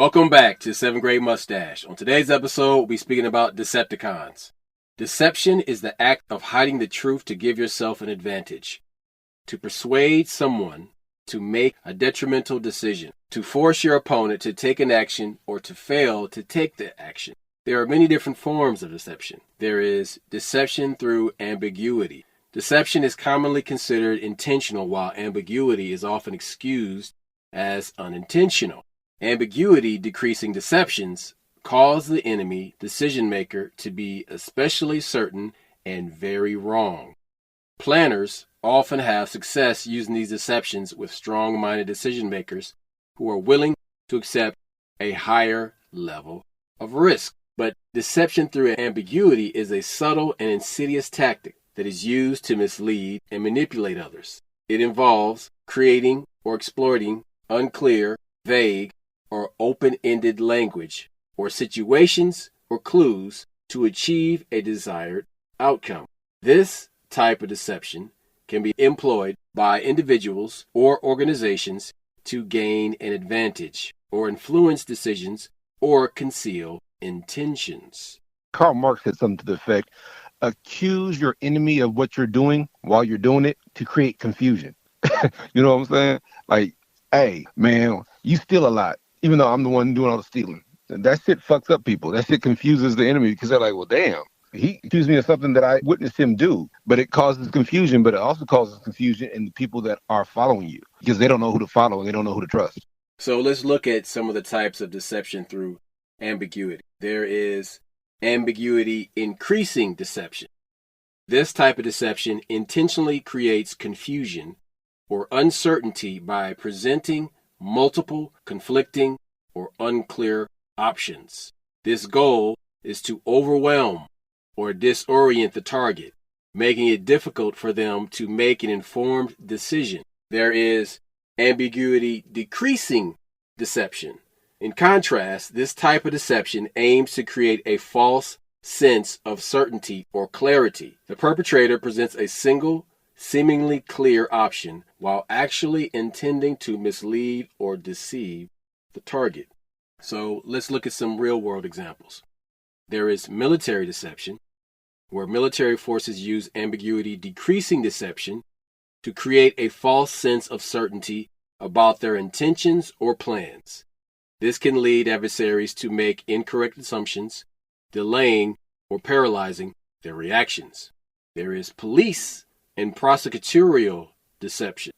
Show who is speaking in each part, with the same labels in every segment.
Speaker 1: Welcome back to 7th Grade Mustache. On today's episode, we'll be speaking about Decepticons. Deception is the act of hiding the truth to give yourself an advantage, to persuade someone to make a detrimental decision, to force your opponent to take an action or to fail to take the action. There are many different forms of deception. There is deception through ambiguity. Deception is commonly considered intentional, while ambiguity is often excused as unintentional. Ambiguity decreasing deceptions cause the enemy decision maker to be especially certain and very wrong. Planners often have success using these deceptions with strong-minded decision makers who are willing to accept a higher level of risk. But deception through ambiguity is a subtle and insidious tactic that is used to mislead and manipulate others. It involves creating or exploiting unclear, vague, or open-ended language or situations or clues to achieve a desired outcome. This type of deception can be employed by individuals or organizations to gain an advantage or influence decisions or conceal intentions.
Speaker 2: Karl Marx said something to the effect, accuse your enemy of what you're doing while you're doing it to create confusion. You know what I'm saying? Like, hey, man, you steal a lot, even though I'm the one doing all the stealing. And that shit fucks up people. That shit confuses the enemy because they're like, well, damn, he accused me of something that I witnessed him do. But it causes confusion, but it also causes confusion in the people that are following you because they don't know who to follow and they don't know who to trust.
Speaker 1: So let's look at some of the types of deception through ambiguity. There is ambiguity increasing deception. This type of deception intentionally creates confusion or uncertainty by presenting multiple, conflicting, or unclear options. This goal is to overwhelm or disorient the target, making it difficult for them to make an informed decision. There is ambiguity decreasing deception. In contrast, this type of deception aims to create a false sense of certainty or clarity. The perpetrator presents a single, seemingly clear option while actually intending to mislead or deceive the target. So let's look at some real-world examples. There is military deception, where military forces use ambiguity decreasing deception to create a false sense of certainty about their intentions or plans. This can lead adversaries to make incorrect assumptions, delaying or paralyzing their reactions. There is police and prosecutorial deception.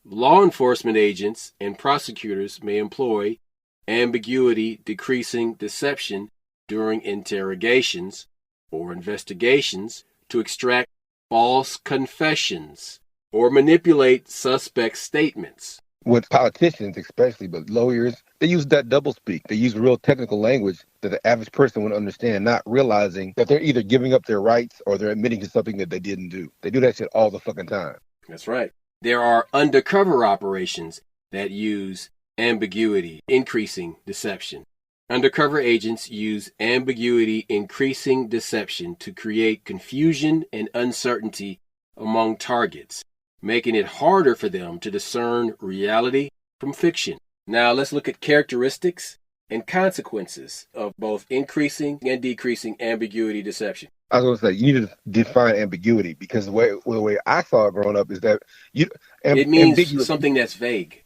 Speaker 1: Law enforcement agents and prosecutors may employ ambiguity decreasing deception during interrogations or investigations to extract false confessions or manipulate suspect statements.
Speaker 2: With politicians especially, but lawyers, they use that doublespeak. They use real technical language that the average person would understand, not realizing that they're either giving up their rights or they're admitting to something that they didn't do. They do that shit all the fucking time.
Speaker 1: That's right. There are undercover operations that use ambiguity increasing deception. Undercover agents use ambiguity increasing deception to create confusion and uncertainty among targets, making it harder for them to discern reality from fiction. Now let's look at characteristics and consequences of both increasing and decreasing ambiguity deception.
Speaker 2: I was going to say, you need to define ambiguity because the way I saw it growing up is that
Speaker 1: it means something that's vague.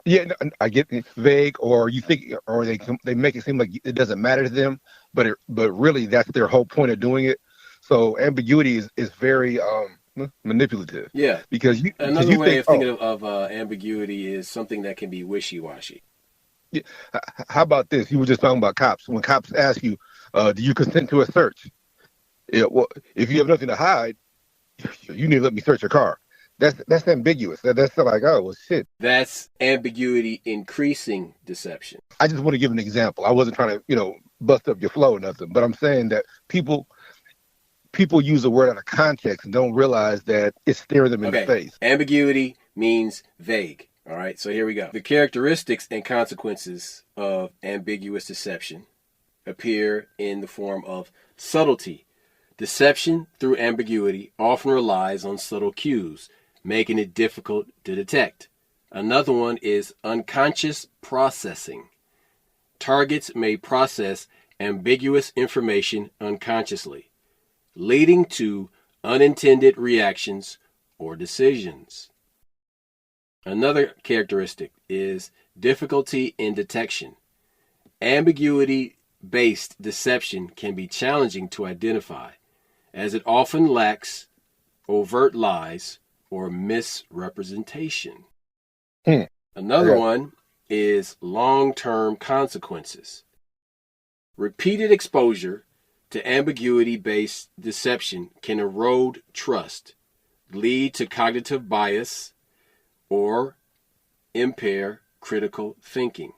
Speaker 2: Yeah, I get it, vague, or you think, or they make it seem like it doesn't matter to them, but really that's their whole point of doing it. So ambiguity is very manipulative.
Speaker 1: Yeah,
Speaker 2: because
Speaker 1: another way of thinking of ambiguity is something that can be wishy-washy.
Speaker 2: Yeah. How about this? You were just talking about cops. When cops ask you, do you consent to a search? Yeah, well, if you have nothing to hide, you need to let me search your car. That's ambiguous. That's like, oh, well, shit.
Speaker 1: That's ambiguity increasing deception.
Speaker 2: I just want to give an example. I wasn't trying to, bust up your flow or nothing, but I'm saying that people use the word out of context and don't realize that it's staring them in the face.
Speaker 1: Ambiguity means vague. All right, so here we go. The characteristics and consequences of ambiguous deception appear in the form of subtlety. Deception through ambiguity often relies on subtle cues, making it difficult to detect. Another one is unconscious processing. targets may process ambiguous information unconsciously, leading to unintended reactions or decisions. Another characteristic is difficulty in detection. Ambiguity-based deception can be challenging to identify, as it often lacks overt lies or misrepresentation. Another one is long-term consequences. Repeated exposure to ambiguity-based deception can erode trust, lead to cognitive bias, or impair critical thinking.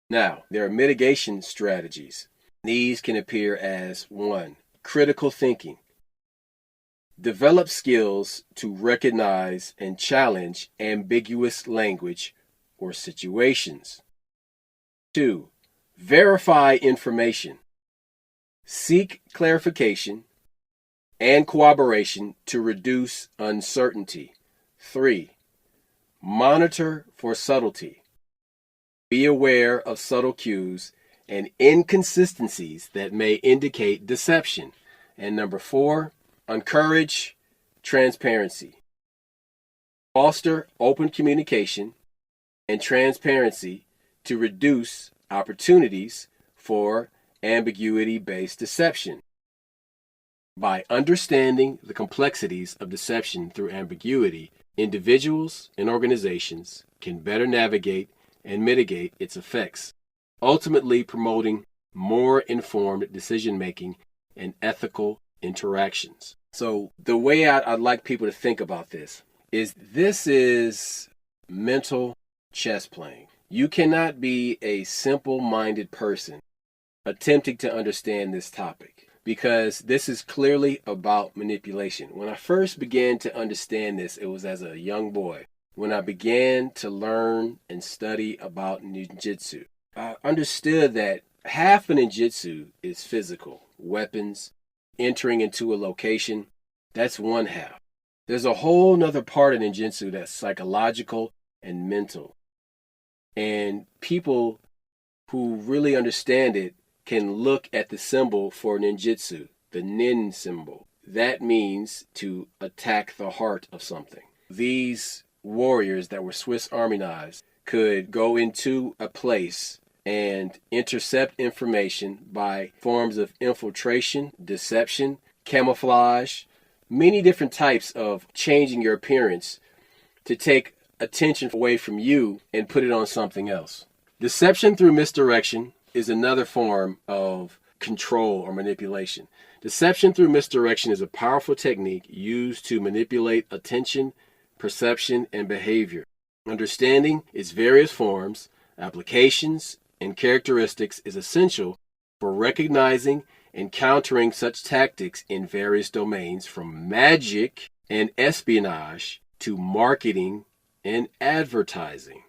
Speaker 1: Now, there are mitigation strategies. These can appear as 1. Critical thinking. Develop skills to recognize and challenge ambiguous language or situations. 2. Verify information. Seek clarification and corroboration to reduce uncertainty. 3. Monitor for subtlety. Be aware of subtle cues and inconsistencies that may indicate deception. And number 4, encourage transparency. Foster open communication and transparency to reduce opportunities for ambiguity-based deception. By understanding the complexities of deception through ambiguity, individuals and organizations can better navigate and mitigate its effects, ultimately promoting more informed decision-making and ethical interactions. So the way I'd like people to think about this is mental chess playing. You cannot be a simple-minded person attempting to understand this topic, because this is clearly about manipulation. When I first began to understand this, it was as a young boy. When I began to learn and study about ninjutsu, I understood that half of ninjutsu is physical, weapons, entering into a location. That's one half. There's a whole nother part of ninjutsu that's psychological and mental. And people who really understand it can look at the symbol for ninjutsu, the nin symbol. That means to attack the heart of something. These warriors that were Swiss Army knives could go into a place and intercept information by forms of infiltration, deception, camouflage, many different types of changing your appearance to take attention away from you and put it on something else. Deception through misdirection is another form of control or manipulation. Deception through misdirection is a powerful technique used to manipulate attention, perception, and behavior. Understanding its various forms, applications, and characteristics is essential for recognizing and countering such tactics in various domains, from magic and espionage to marketing and advertising.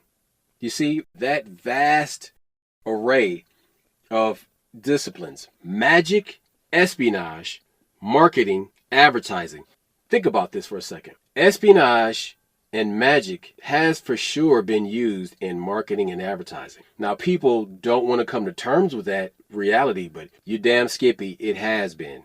Speaker 1: You see, that vast array of disciplines: magic, espionage, marketing, advertising. Think about this for a second. Espionage and magic has for sure been used in marketing and advertising. Now, people don't want to come to terms with that reality, but you damn skippy, it has been.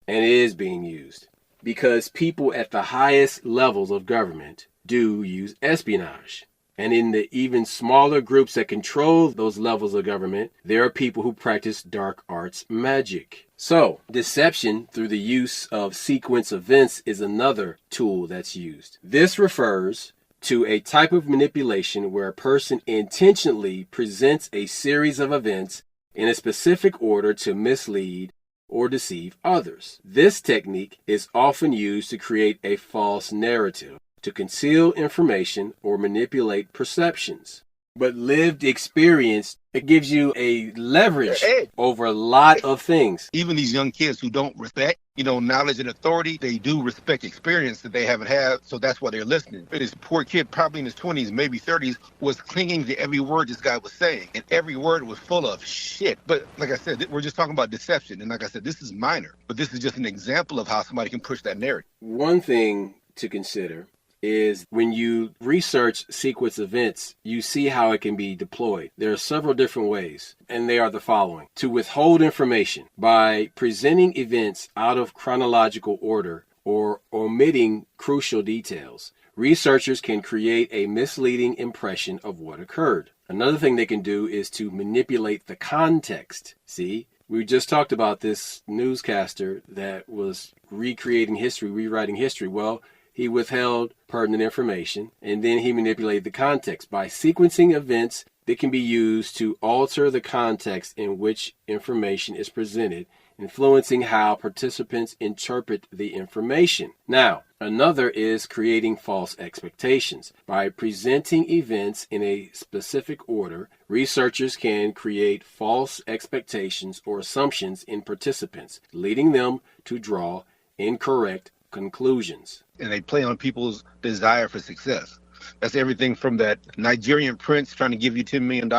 Speaker 1: And it is being used. Because people at the highest levels of government do use espionage. And in the even smaller groups that control those levels of government, there are people who practice dark arts magic. So, deception through the use of sequence events is another tool that's used. This refers to a type of manipulation where a person intentionally presents a series of events in a specific order to mislead or deceive others. This technique is often used to create a false narrative, to conceal information or manipulate perceptions. But lived experience, it gives you a leverage over a lot of things.
Speaker 2: Even these young kids who don't respect, knowledge and authority, they do respect experience that they haven't had, so that's why they're listening. But this poor kid, probably in his 20s, maybe 30s, was clinging to every word this guy was saying, and every word was full of shit. But like I said, we're just talking about deception, and like I said, this is minor, but this is just an example of how somebody can push that narrative.
Speaker 1: One thing to consider is when you research sequence events, you see how it can be deployed. There are several different ways, and they are the following. To withhold information by presenting events out of chronological order or omitting crucial details. Researchers can create a misleading impression of what occurred. Another thing they can do is to manipulate the context. See, we just talked about this newscaster that was recreating history, rewriting history. Well, he withheld pertinent information, and then he manipulated the context by sequencing events that can be used to alter the context in which information is presented, influencing how participants interpret the information. Now, another is creating false expectations. By presenting events in a specific order, researchers can create false expectations or assumptions in participants, leading them to draw incorrect conclusions.
Speaker 2: And they play on people's desire for success. That's everything from that Nigerian prince trying to give you $10 million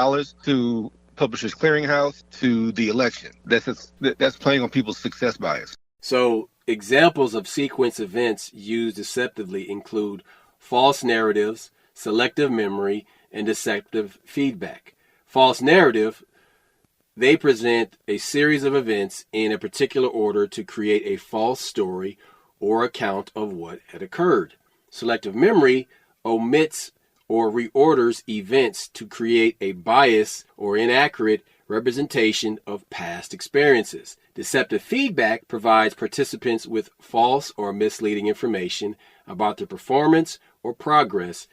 Speaker 2: to Publishers Clearinghouse to the election. That's playing on people's success bias.
Speaker 1: So examples of sequence events used deceptively include false narratives, selective memory, and deceptive feedback. False narrative, they present a series of events in a particular order to create a false story or account of what had occurred. Selective memory omits or reorders events to create a bias or inaccurate representation of past experiences. Deceptive feedback provides participants with false or misleading information about their performance or progress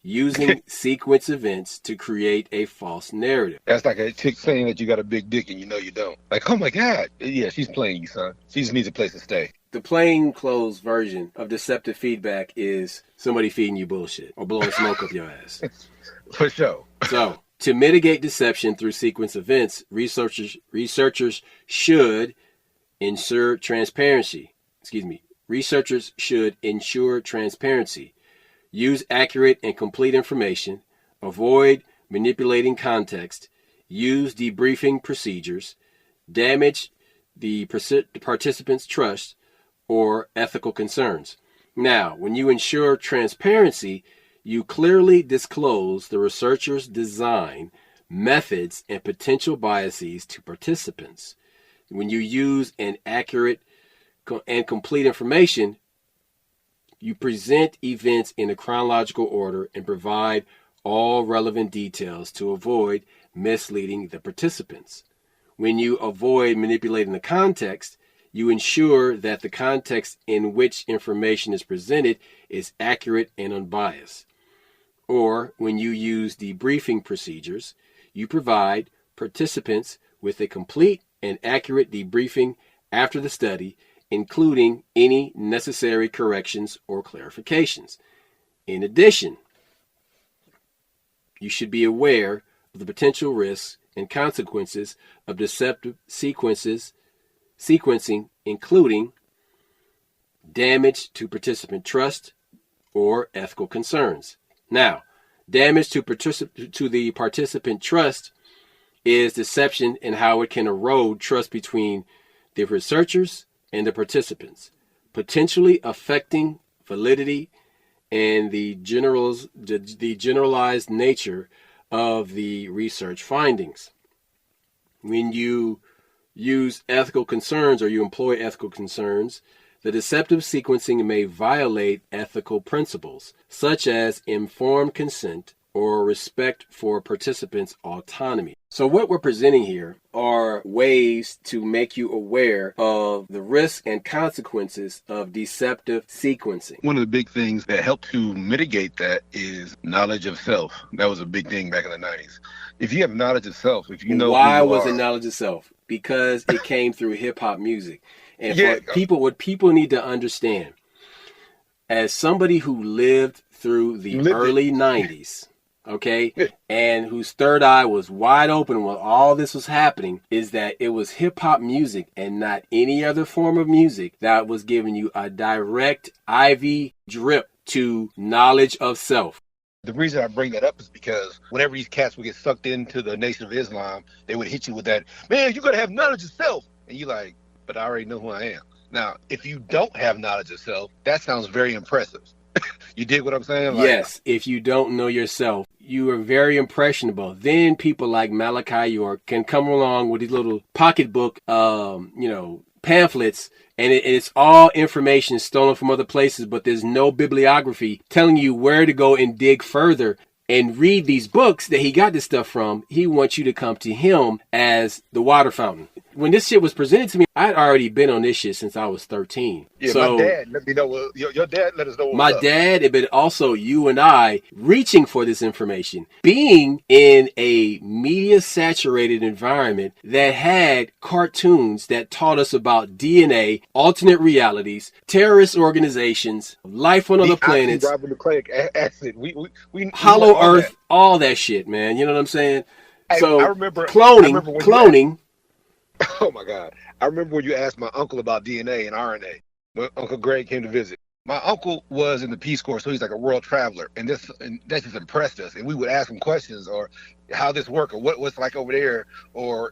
Speaker 1: using sequence events to create a false narrative.
Speaker 2: That's like a chick saying that you got a big dick and you know you don't. Like, oh my God. Yeah, she's playing you, son. She just needs a place to stay.
Speaker 1: The plainclothes version of deceptive feedback is somebody feeding you bullshit or blowing smoke up your ass.
Speaker 2: For sure.
Speaker 1: So, to mitigate deception through sequence events, researchers should ensure transparency. Researchers should ensure transparency. Use accurate and complete information. Avoid manipulating context. Use debriefing procedures. Damage the participants' trust or ethical concerns. Now, when you ensure transparency, you clearly disclose the researcher's design, methods, and potential biases to participants. When you use an accurate and complete information, you present events in a chronological order and provide all relevant details to avoid misleading the participants. When you avoid manipulating the context, you ensure that the context in which information is presented is accurate and unbiased. Or when you use debriefing procedures, you provide participants with a complete and accurate debriefing after the study, including any necessary corrections or clarifications. In addition, you should be aware of the potential risks and consequences of deceptive sequencing, including damage to participant trust or ethical concerns. Now, damage to the participant trust is deception and how it can erode trust between the researchers and the participants, potentially affecting validity and the generalized nature of the research findings. When you use ethical concerns or you employ ethical concerns, the deceptive sequencing may violate ethical principles, such as informed consent or respect for participants' autonomy. So what we're presenting here are ways to make you aware of the risks and consequences of deceptive sequencing.
Speaker 2: One of the big things that help to mitigate that is knowledge of self. That was a big thing back in the 90s. If you have knowledge of self, if you know
Speaker 1: why
Speaker 2: who you
Speaker 1: was
Speaker 2: are,
Speaker 1: it knowledge of self? Because it came through hip hop music. And
Speaker 2: Yeah.
Speaker 1: for people, what people need to understand, as somebody who lived through the early 90s, okay, and whose third eye was wide open while all this was happening, is that it was hip hop music and not any other form of music that was giving you a direct IV drip to knowledge of self.
Speaker 2: The reason I bring that up is because whenever these cats would get sucked into the Nation of Islam, they would hit you with that, man, you got to have knowledge of self. And you like, but I already know who I am. Now, if you don't have knowledge of self, that sounds very impressive. You dig what I'm saying? Like,
Speaker 1: Yes, if you don't know yourself, you are very impressionable. Then people like Malachi York can come along with these little pocketbook, pamphlets, and it's all information stolen from other places, but there's no bibliography telling you where to go and dig further and read these books that he got this stuff from. He wants you to come to him as the water fountain. When this shit was presented to me, I'd already been on this shit since I was 13.
Speaker 2: yeah,
Speaker 1: So
Speaker 2: my dad let me know what your dad let us know what
Speaker 1: my
Speaker 2: was up.
Speaker 1: dad, but also you and I reaching for this information, being in a media saturated environment that had cartoons that taught us about DNA, alternate realities, terrorist organizations, life on other planets,
Speaker 2: Ribonucleic acid. We
Speaker 1: hollow
Speaker 2: know all
Speaker 1: earth,
Speaker 2: that.
Speaker 1: all that shit, man. You know what I'm saying?
Speaker 2: I
Speaker 1: So
Speaker 2: remember. I
Speaker 1: cloning,
Speaker 2: remember when you asked,
Speaker 1: cloning.
Speaker 2: oh my God! I remember when you asked my uncle about DNA and RNA when Uncle Greg came to visit. My uncle was in the Peace Corps, so he's like a world traveler, and that just impressed us. And we would ask him questions or how this work or what's like over there, or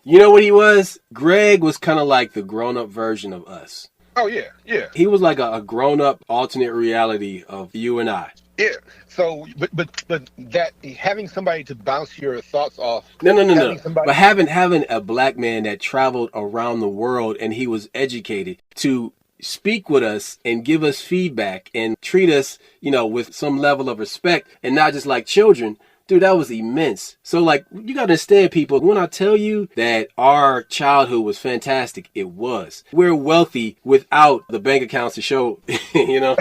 Speaker 1: You know what he was? Greg was kind of like the grown up version of us.
Speaker 2: oh yeah, yeah.
Speaker 1: He was like a grown up alternate reality of you and I.
Speaker 2: Yeah. So, but that having somebody to bounce your thoughts off,
Speaker 1: No.
Speaker 2: having somebody.
Speaker 1: But having a black man that traveled around the world and he was educated to speak with us and give us feedback and treat us, with some level of respect and not just like children. Dude, that was immense. So, like, you gotta understand, people, when I tell you that our childhood was fantastic, it was. We're wealthy without the bank accounts to show,
Speaker 2: No,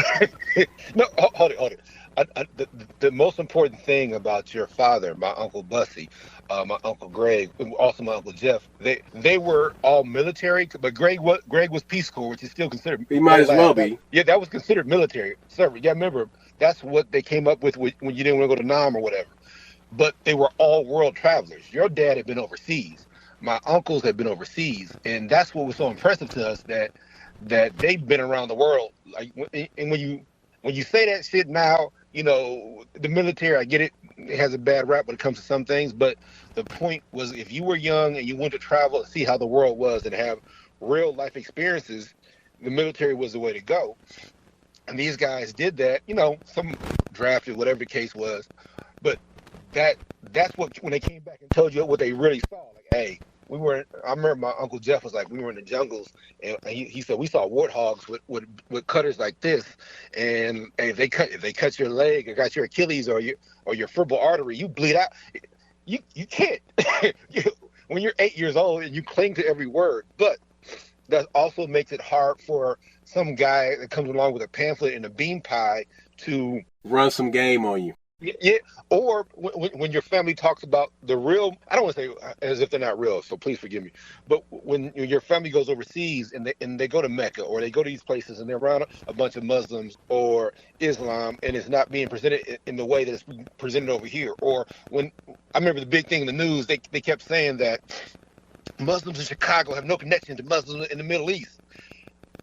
Speaker 2: hold it. The most important thing about your father, my Uncle Bussy, my Uncle Greg, also my Uncle Jeff, they were all military, but Greg was Peace Corps, which is still considered.
Speaker 1: He might as well be.
Speaker 2: Yeah, that was considered military service. Yeah, remember, that's what they came up with when you didn't want to go to Nam or whatever. But they were all world travelers. Your dad had been overseas. My uncles had been overseas, and that's what was so impressive to us that they've been around the world. Like, and when you say that shit now, the military, I get it has a bad rap when it comes to some things, but the point was, if you were young and you wanted to travel and see how the world was and have real life experiences, the military was the way to go. And these guys did that, some drafted, whatever the case was, but that's what, when they came back and told you what they really saw, like, hey, I remember my Uncle Jeff was like, we were in the jungles, and he said we saw warthogs with cutters like this, and if they cut your leg or got your Achilles or your femoral artery, you bleed out. You can't. When you're 8 years old and you cling to every word, but that also makes it hard for some guy that comes along with a pamphlet and a bean pie to
Speaker 1: run some game on you.
Speaker 2: Yeah, or when your family talks about the real, I don't want to say as if they're not real, so please forgive me, but when your family goes overseas and they go to Mecca or they go to these places and they're around a bunch of Muslims or Islam and it's not being presented in the way that it's presented over here, or when, I remember the big thing in the news, they kept saying that Muslims in Chicago have no connection to Muslims in the Middle East.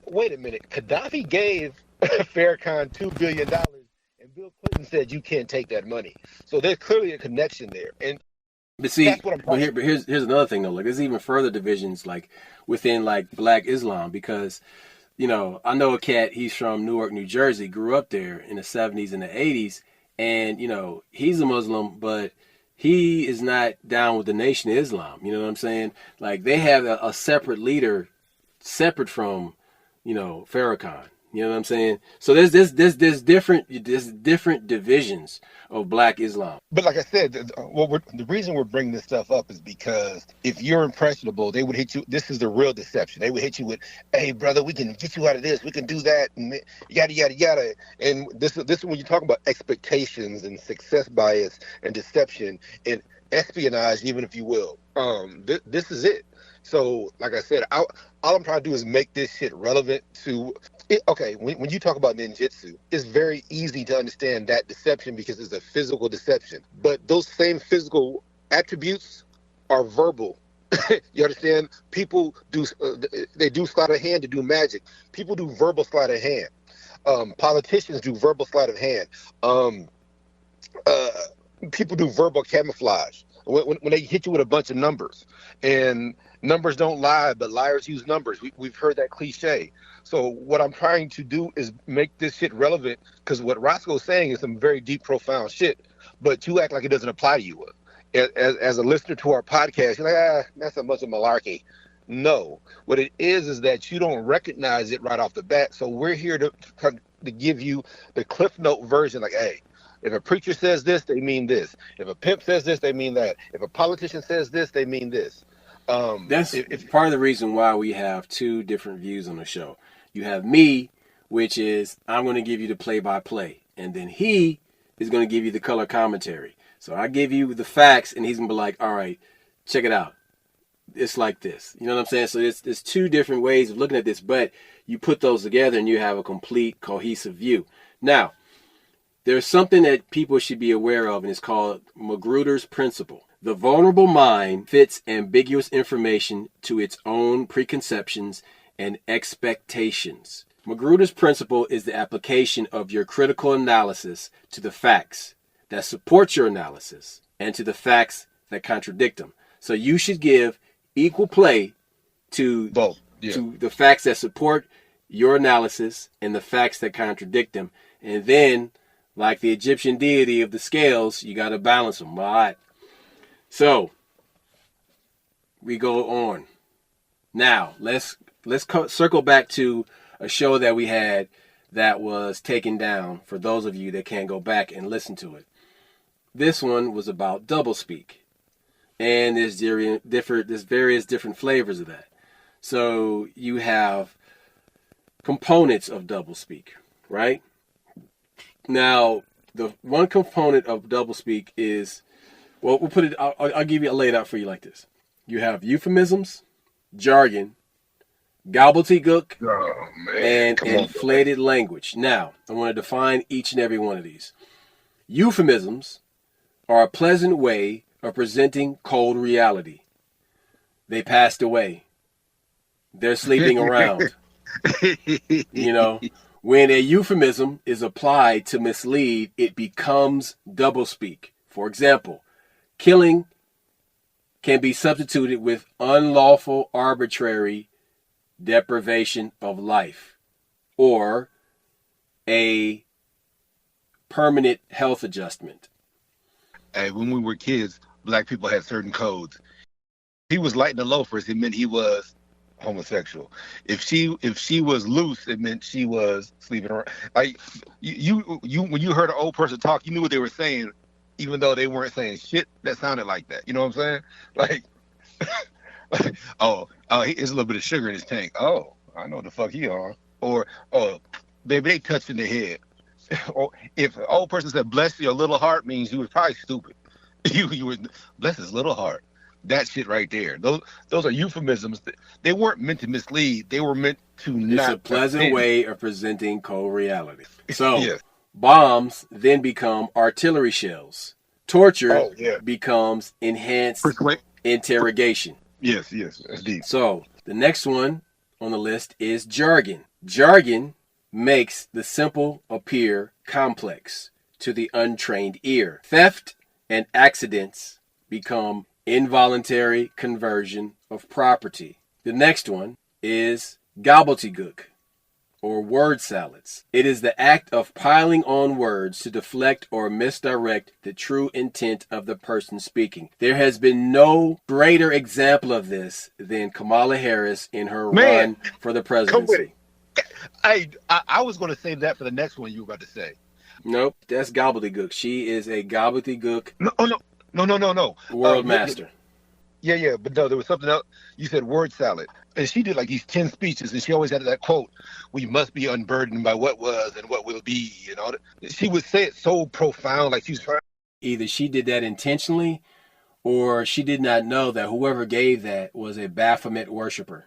Speaker 2: Wait a minute, Gaddafi gave Farrakhan $2 billion. And Bill Clinton said you can't take that money. So there's clearly a connection there.
Speaker 1: But see,
Speaker 2: that's what I'm talking
Speaker 1: but here's another thing though. Like, there's even further divisions like within like Black Islam, because I know a cat. He's from Newark, New Jersey. Grew up there in the 70s and the 80s, and he's a Muslim, but he is not down with the Nation of Islam. You know what I'm saying? Like, they have a separate leader, separate from Farrakhan. You know what I'm saying? So there's different divisions of Black Islam.
Speaker 2: But like I said, the reason we're bringing this stuff up is because if you're impressionable, they would hit you. This is the real deception. They would hit you with, "Hey, brother, we can get you out of this. We can do that, and yada yada yada." And this is when you talk about expectations and success bias and deception and espionage, even if you will. This is it. So, like I said, all I'm trying to do is make this shit relevant to. Okay, when you talk about ninjutsu, it's very easy to understand that deception because it's a physical deception. But those same physical attributes are verbal. You understand? People do they do sleight of hand to do magic. People do verbal sleight of hand. Politicians do verbal sleight of hand. People do verbal camouflage. When they hit you with a bunch of numbers, and numbers don't lie, but liars use numbers. We've heard that cliche. So what I'm trying to do is make this shit relevant, because what Roscoe's saying is some very deep, profound shit, but you act like it doesn't apply to you. As a listener to our podcast, you're like, that's a bunch of malarkey. No, what it is that you don't recognize it right off the bat. So we're here to give you the Cliff Note version. Like, hey, if a preacher says this, they mean this. If a pimp says this, they mean that. If a politician says this, they mean this.
Speaker 1: That's part of the reason why we have two different views on the show. You have me, which is I'm going to give you the play-by-play, and then he is going to give you the color commentary. So I give you the facts, and he's going to be like, all right, check it out. It's like this. You know what I'm saying? So there's two different ways of looking at this, but you put those together and you have a complete, cohesive view. Now, there's something that people should be aware of, and it's called Magruder's Principle. The vulnerable mind fits ambiguous information to its own preconceptions and expectations. Magruder's Principle is the application of your critical analysis to the facts that support your analysis and to the facts that contradict them. So you should give equal play to
Speaker 2: both,
Speaker 1: to the facts that support your analysis and the facts that contradict them. And then, like the Egyptian deity of the scales, you got to balance them. All right. So we go on. Now let's circle back to a show that we had that was taken down for those of you that can't go back and listen to it. This one was about doublespeak. And there's various different flavors of that. So you have components of doublespeak, right? Now, the one component of doublespeak is, well, we'll put it, I'll give you, I'll lay it out for you like this. You have euphemisms, jargon, gobbledygook, and inflated language. Now, I want to define each and every one of these. Euphemisms are a pleasant way of presenting cold reality. They passed away. They're sleeping around. You know, when a euphemism is applied to mislead, it becomes doublespeak. For example, killing can be substituted with unlawful, arbitrary deprivation of life, or a permanent health adjustment.
Speaker 2: Hey, when we were kids, black people had certain codes. He was lighting the loafers, it meant he was homosexual. If she was loose, it meant she was sleeping around. Like you when you heard an old person talk, you knew what they were saying, even though they weren't saying shit that sounded like that. You know what I'm saying? Like, here's a little bit of sugar in his tank. Oh, I know what the fuck he on. Or, oh, baby, they touched in the head. Or if an old person said, bless your little heart, means you was probably stupid. You were, bless his little heart. That shit right there. Those are euphemisms. They weren't meant to mislead. They were meant to not.
Speaker 1: It's a pleasant way of presenting cold reality. So, yes. Bombs then become artillery shells. Torture becomes enhanced interrogation.
Speaker 2: Yes, that's deep.
Speaker 1: So, the next one on the list is jargon. Jargon makes the simple appear complex to the untrained ear. Theft and accidents become involuntary conversion of property. The next one is gobbledygook, or word salads. It is the act of piling on words to deflect or misdirect the true intent of the person speaking. There has been no greater example of this than Kamala Harris in her run for the presidency.
Speaker 2: I was going to save that for the next one you were about to say.
Speaker 1: Nope, that's gobbledygook. She is a gobbledygook.
Speaker 2: No.
Speaker 1: World master.
Speaker 2: Yeah, but no, there was something else. You said word salad. And she did like these 10 speeches, and she always had that quote, we must be unburdened by what was and what will be, you know. She would say it so profound, like she was trying.
Speaker 1: Either she did that intentionally, or she did not know that whoever gave that was a Baphomet worshiper.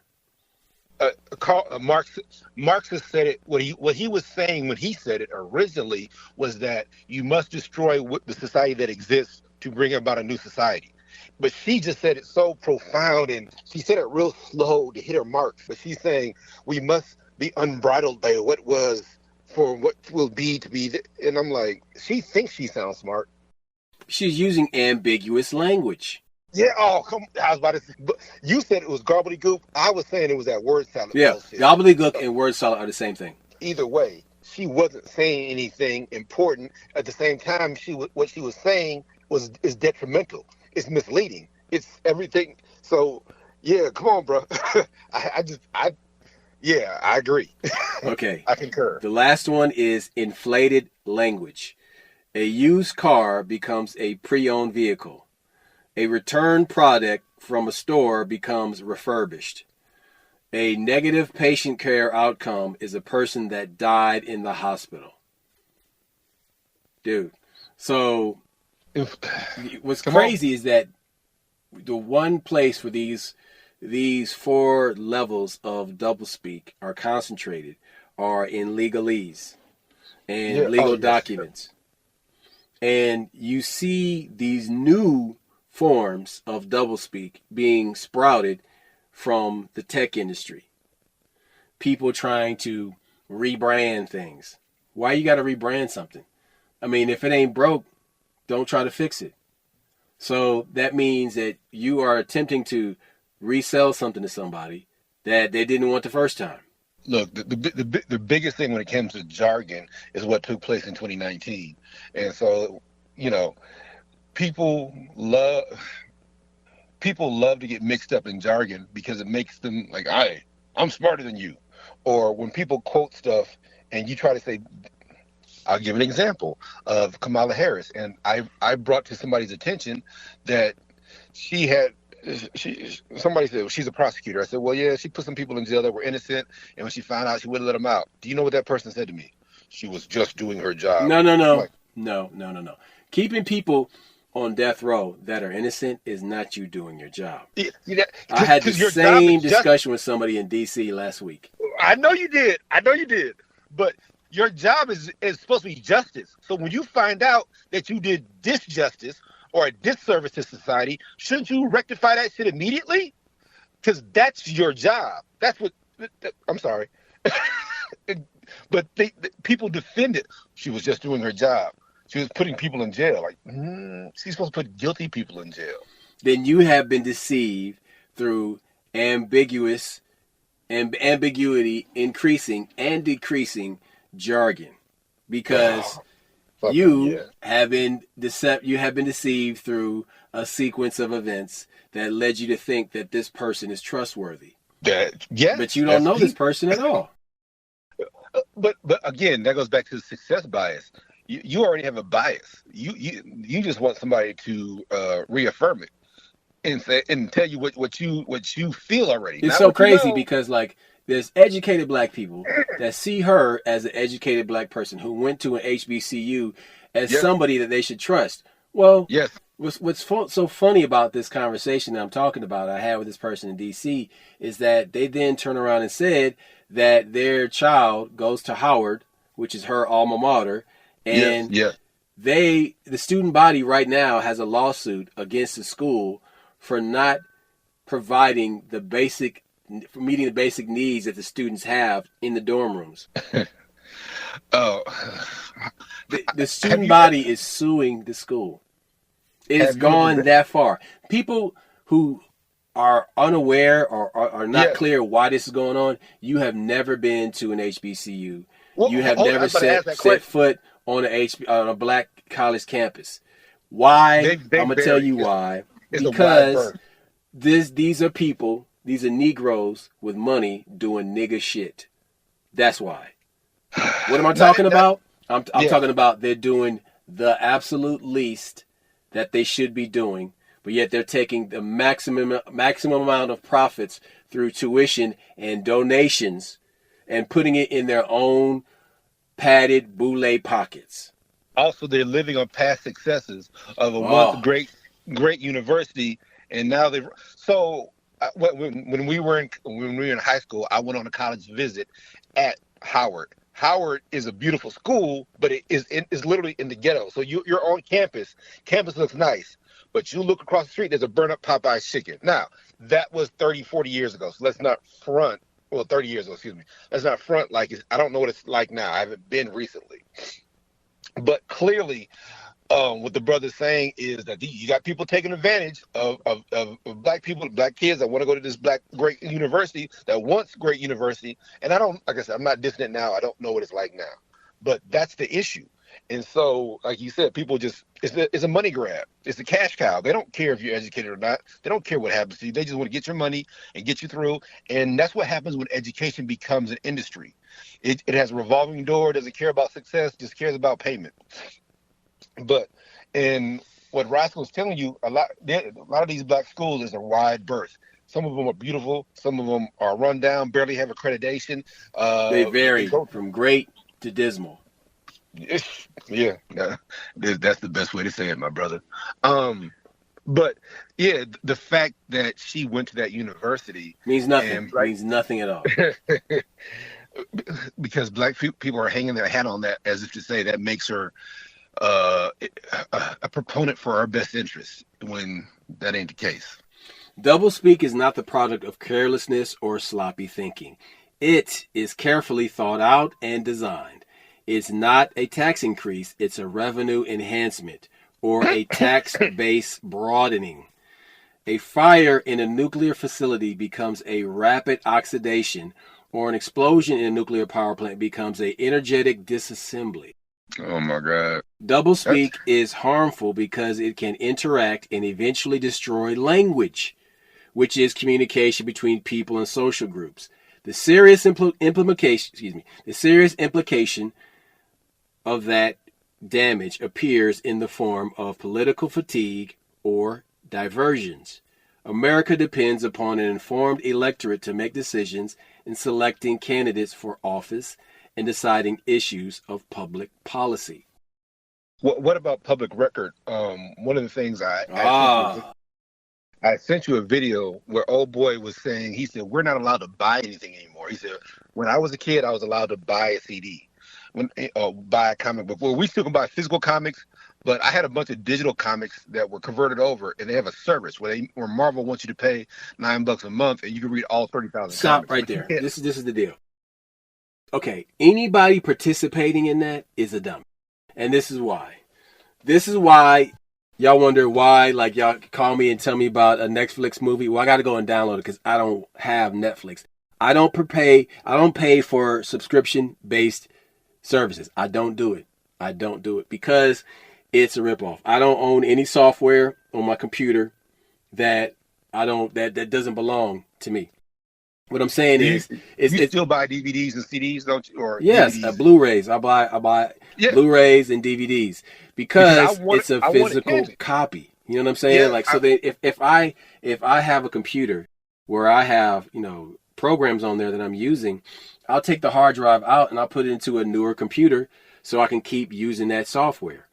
Speaker 2: Marxist said it. What he was saying when he said it originally was that you must destroy the society that exists to bring about a new society. But she just said it so profound, and she said it real slow to hit her mark. But she's saying we must be unbridled by what was for what will be to be. And I'm like, she thinks she sounds smart.
Speaker 1: She's using ambiguous language.
Speaker 2: Yeah. Oh, come. I was about to say, but you said it was gobbledygook. I was saying it was that word salad
Speaker 1: Yeah,
Speaker 2: bullshit.
Speaker 1: gobbledygook
Speaker 2: So
Speaker 1: and word salad are the same thing.
Speaker 2: either way, she wasn't saying anything important. At the same time, what she was saying was is detrimental. It's misleading. It's everything. So yeah, come on, bro. I yeah, I agree.
Speaker 1: Okay.
Speaker 2: I concur.
Speaker 1: The last one is inflated language. A used car becomes a pre-owned vehicle. A returned product from a store becomes refurbished. A negative patient care outcome is a person that died in the hospital. Dude. So
Speaker 2: If,
Speaker 1: what's
Speaker 2: come on.
Speaker 1: crazy is that the one place where these four levels of doublespeak are concentrated are in legalese and
Speaker 2: Yeah. Oh
Speaker 1: legal
Speaker 2: yes.
Speaker 1: documents. And you see these new forms of doublespeak being sprouted from the tech industry. People trying to rebrand things. Why you got to rebrand something? I mean, if it ain't broke, don't try to fix it. So that means that you are attempting to resell something to somebody that they didn't want the first time.
Speaker 2: Look, the biggest thing when it comes to jargon is what took place in 2019, and so you know people love people love to get mixed up in jargon because it makes them like I'm smarter than you, or when people quote stuff and you try to say, I'll give an example of Kamala Harris, and I brought to somebody's attention that she had. Somebody said, well, she's a prosecutor. I said, well, yeah, she put some people in jail that were innocent, and when she found out, she wouldn't let them out. Do you know what that person said to me? She was just doing her job.
Speaker 1: No, no,
Speaker 2: I'm
Speaker 1: no.
Speaker 2: like,
Speaker 1: No, no, no, no. Keeping people on death row that are innocent is not you doing your job. I had the
Speaker 2: because your job
Speaker 1: same
Speaker 2: is just.
Speaker 1: discussion with somebody in D.C. last week.
Speaker 2: I know you did. I know you did. But your job is supposed to be justice. So when you find out that you did disjustice or a disservice to society, shouldn't you rectify that shit immediately? Because that's your job. That's what. I'm sorry. But people defend it. She was just doing her job. She was putting people in jail. Like, she's supposed to put guilty people in jail.
Speaker 1: Then you have been deceived through ambiguity increasing and decreasing jargon, because you have been deceived through a sequence of events that led you to think that this person is trustworthy.
Speaker 2: Yes,
Speaker 1: but you don't know this person at all.
Speaker 2: But again, that goes back to the success bias. You already have a bias. You just want somebody to reaffirm it and say and tell you what you feel already.
Speaker 1: It's so crazy because like there's educated black people that see her as an educated black person who went to an HBCU as somebody that they should trust. Well, what's so funny about this conversation that I'm talking about I had with this person in DC is that they then turn around and said that their child goes to Howard, which is her alma mater, and the student body right now has a lawsuit against the school for not providing meeting the basic needs that the students have in the dorm rooms. The student body is suing the school. It has gone that far. People who are unaware or are not clear why this is going on, you have never been to an HBCU. You have never set foot on a black college campus. Why? I'm going to tell you why. Because these are people, these are Negroes with money doing nigga shit. That's why. What am I talking about? I'm talking about they're doing the absolute least that they should be doing, but yet they're taking the maximum amount of profits through tuition and donations and putting it in their own padded boule pockets.
Speaker 2: Also, they're living on past successes of a once great university, and now they. So when we were in high school, I went on a college visit at Howard. Howard is a beautiful school, but it's literally in the ghetto. So you're on campus. Campus looks nice, but you look across the street, there's a burn-up Popeye's chicken. Now, that was 30, 40 years ago, so let's not front. Well, 30 years ago, excuse me. Let's not front like I don't know what it's like now. I haven't been recently. But clearly, what the brother's saying is that you got people taking advantage of black people, black kids that want to go to this black great university, that wants great university. And I don't, like I said, I'm not dissing it now. I don't know what it's like now, but that's the issue. And so, like you said, people just, it's a money grab. It's a cash cow. They don't care if you're educated or not. They don't care what happens to you. They just want to get your money and get you through. And that's what happens when education becomes an industry. It has a revolving door, doesn't care about success, just cares about payment. But in what Rascal was telling you, a lot of these black schools is a wide berth. Some of them are beautiful. Some of them are run down, barely have accreditation.
Speaker 1: They vary from great to dismal.
Speaker 2: Yeah, that's the best way to say it, my brother. But yeah, the fact that she went to that university
Speaker 1: means nothing. Means nothing at all.
Speaker 2: Because black people are hanging their hat on that as if to say that makes her a proponent for our best interests, when that ain't the case.
Speaker 1: Doublespeak is not the product of carelessness or sloppy thinking. It is carefully thought out and designed. It's not a tax increase, it's a revenue enhancement or a tax base broadening. A fire in a nuclear facility becomes a rapid oxidation, or an explosion in a nuclear power plant becomes an energetic disassembly.
Speaker 2: Oh my God.
Speaker 1: Doublespeak is harmful because it can interact and eventually destroy language, which is communication between people and social groups. The serious implication of that damage appears in the form of political fatigue or diversions. America depends upon an informed electorate to make decisions in selecting candidates for office and deciding issues of public policy.
Speaker 2: What about public record? One of the things I sent you a video where old boy was saying, he said, we're not allowed to buy anything anymore. He said, when I was a kid, I was allowed to buy a CD, buy a comic book. Well, we still can buy physical comics, but I had a bunch of digital comics that were converted over, and they have a service where Marvel wants you to pay $9 a month, and you can read all 30,000
Speaker 1: Stop
Speaker 2: comics.
Speaker 1: Right there. This is the deal. Okay, anybody participating in that is a dummy. And this is why. This is why y'all wonder why, like, y'all call me and tell me about a Netflix movie. Well, I got to go and download it because I don't have Netflix. I don't pay for subscription-based services. I don't do it. Because it's a ripoff. I don't own any software on my computer that doesn't belong to me. What I'm saying is
Speaker 2: you still buy DVDs and CDs, don't you? Or
Speaker 1: yes, Blu-rays. I buy Blu-rays and DVDs because it's a physical copy. You know what I'm saying? Yeah, like, so if I have a computer where I have, programs on there that I'm using, I'll take the hard drive out and I'll put it into a newer computer so I can keep using that software.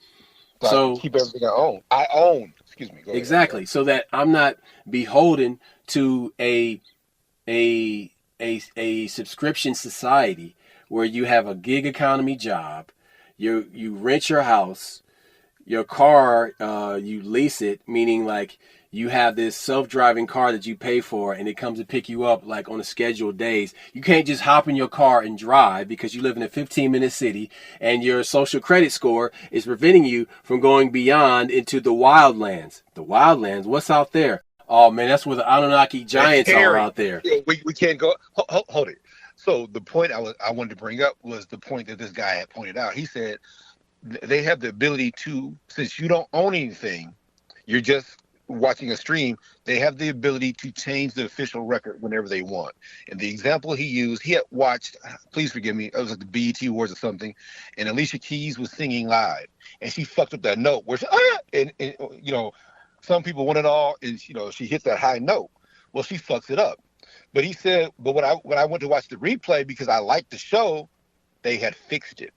Speaker 1: So
Speaker 2: keep everything I own. Excuse me. Go ahead.
Speaker 1: Exactly. So that I'm not beholden to a subscription society where you have a gig economy job, you rent your house, your car, you lease it, meaning like you have this self-driving car that you pay for and it comes to pick you up like on a scheduled days. You can't just hop in your car and drive because you live in a 15-minute city and your social credit score is preventing you from going beyond into the wildlands. The wildlands, what's out there? Oh, man, that's where the Anunnaki giants are out there.
Speaker 2: Yeah, we can't go. Hold it. So the point I wanted to bring up was the point that this guy had pointed out. He said they have the ability to, since you don't own anything, you're just watching a stream, they have the ability to change the official record whenever they want. And the example he used, he had watched, please forgive me, it was like the BET Awards or something, and Alicia Keys was singing live, and she fucked up that note where she, and some people want it all, and she hits that high note. Well, she fucks it up. But he said, but when I went to watch the replay because I liked the show, they had fixed it.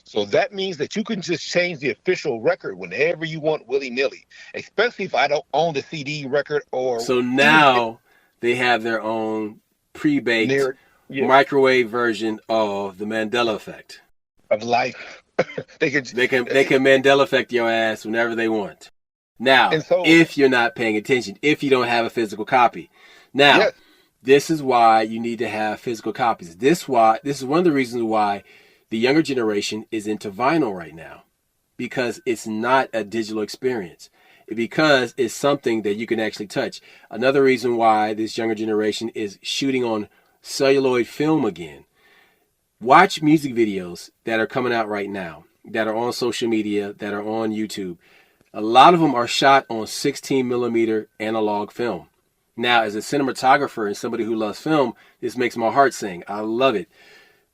Speaker 2: So that means that you can just change the official record whenever you want, willy-nilly, especially if I don't own the CD record or.
Speaker 1: So now they have their own pre-baked microwave version of the Mandela effect
Speaker 2: of life. they can
Speaker 1: Mandela effect your ass whenever they want. Now, if you're not paying attention, if you don't have a physical copy. Now, This is why you need to have physical copies. This is one of the reasons why the younger generation is into vinyl right now. because it's not a digital experience, because it's something that you can actually touch. Another reason why this younger generation is shooting on celluloid film again. Watch music videos that are coming out right now, that are on social media, that are on YouTube. A lot of them are shot on 16 millimeter analog film. Now, as a cinematographer and somebody who loves film, this makes my heart sing. I love it.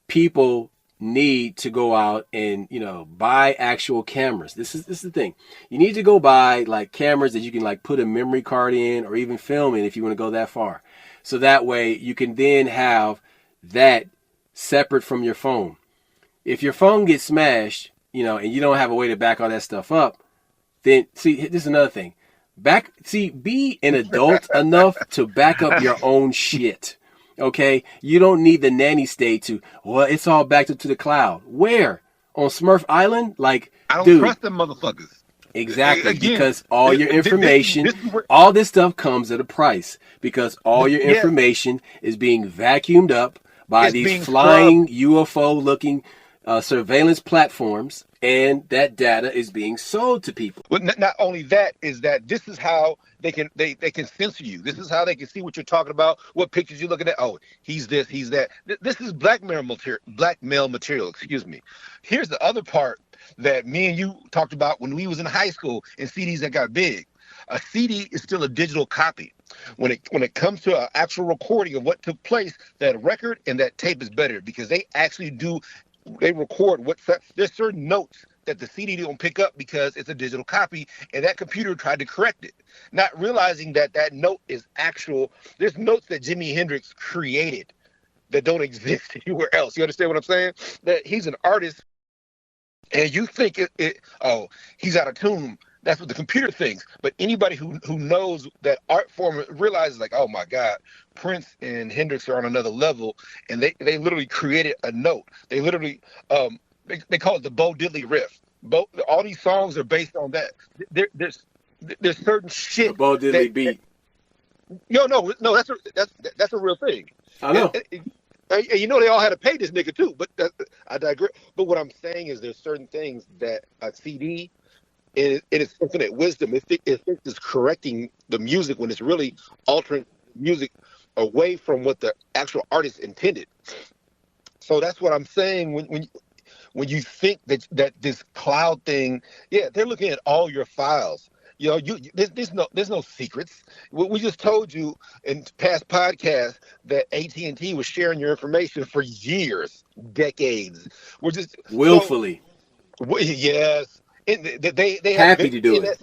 Speaker 1: People need to go out and, buy actual cameras. This is the thing. You need to go buy like cameras that you can like put a memory card in or even film in if you want to go that far. So that way you can then have that separate from your phone. If your phone gets smashed, and you don't have a way to back all that stuff up, then see, this is another thing. Be an adult enough to back up your own shit. Okay? You don't need the nanny state to, it's all backed up to the cloud. Where? On Smurf Island? Like,
Speaker 2: I don't
Speaker 1: dude,
Speaker 2: trust them motherfuckers.
Speaker 1: Exactly,
Speaker 2: Again,
Speaker 1: because all your information, all this stuff comes at a price, because all your information is being vacuumed up by these flying UFO-looking surveillance platforms, and that data is being sold to people.
Speaker 2: But not only that, is that this is how they can censor you. This is how they can see what you're talking about, what pictures you're looking at. Oh, he's this, he's that. This is blackmail material. Excuse me. Here's the other part that me and you talked about when we was in high school and CDs that got big. A CD is still a digital copy. When it comes to an actual recording of what took place, that record and that tape is better, because they actually they record there's certain notes that the CD don't pick up because it's a digital copy, and that computer tried to correct it, not realizing that note is actual. There's notes that Jimi Hendrix created that don't exist anywhere else. You understand what I'm saying? That he's an artist, and you think he's out of tune. That's what the computer thinks. But anybody who knows that art form realizes, like, oh my God, Prince and Hendrix are on another level, and they literally created a note. They literally they call it the Bo Diddley riff. All these songs are based on that. There's certain shit.
Speaker 1: The Bo Diddley beat.
Speaker 2: No, that's a real thing.
Speaker 1: I know.
Speaker 2: And they all had to pay this nigga too. But I digress. But what I'm saying is, there's certain things that a CD. It is infinite wisdom. It is correcting the music when it's really altering music away from what the actual artist intended. So that's what I'm saying. When you think that this cloud thing, they're looking at all your files. There's no secrets. We just told you in past podcasts that AT&T was sharing your information for years, decades. We're just
Speaker 1: willfully.
Speaker 2: Yes. They
Speaker 1: happy
Speaker 2: have
Speaker 1: to do it.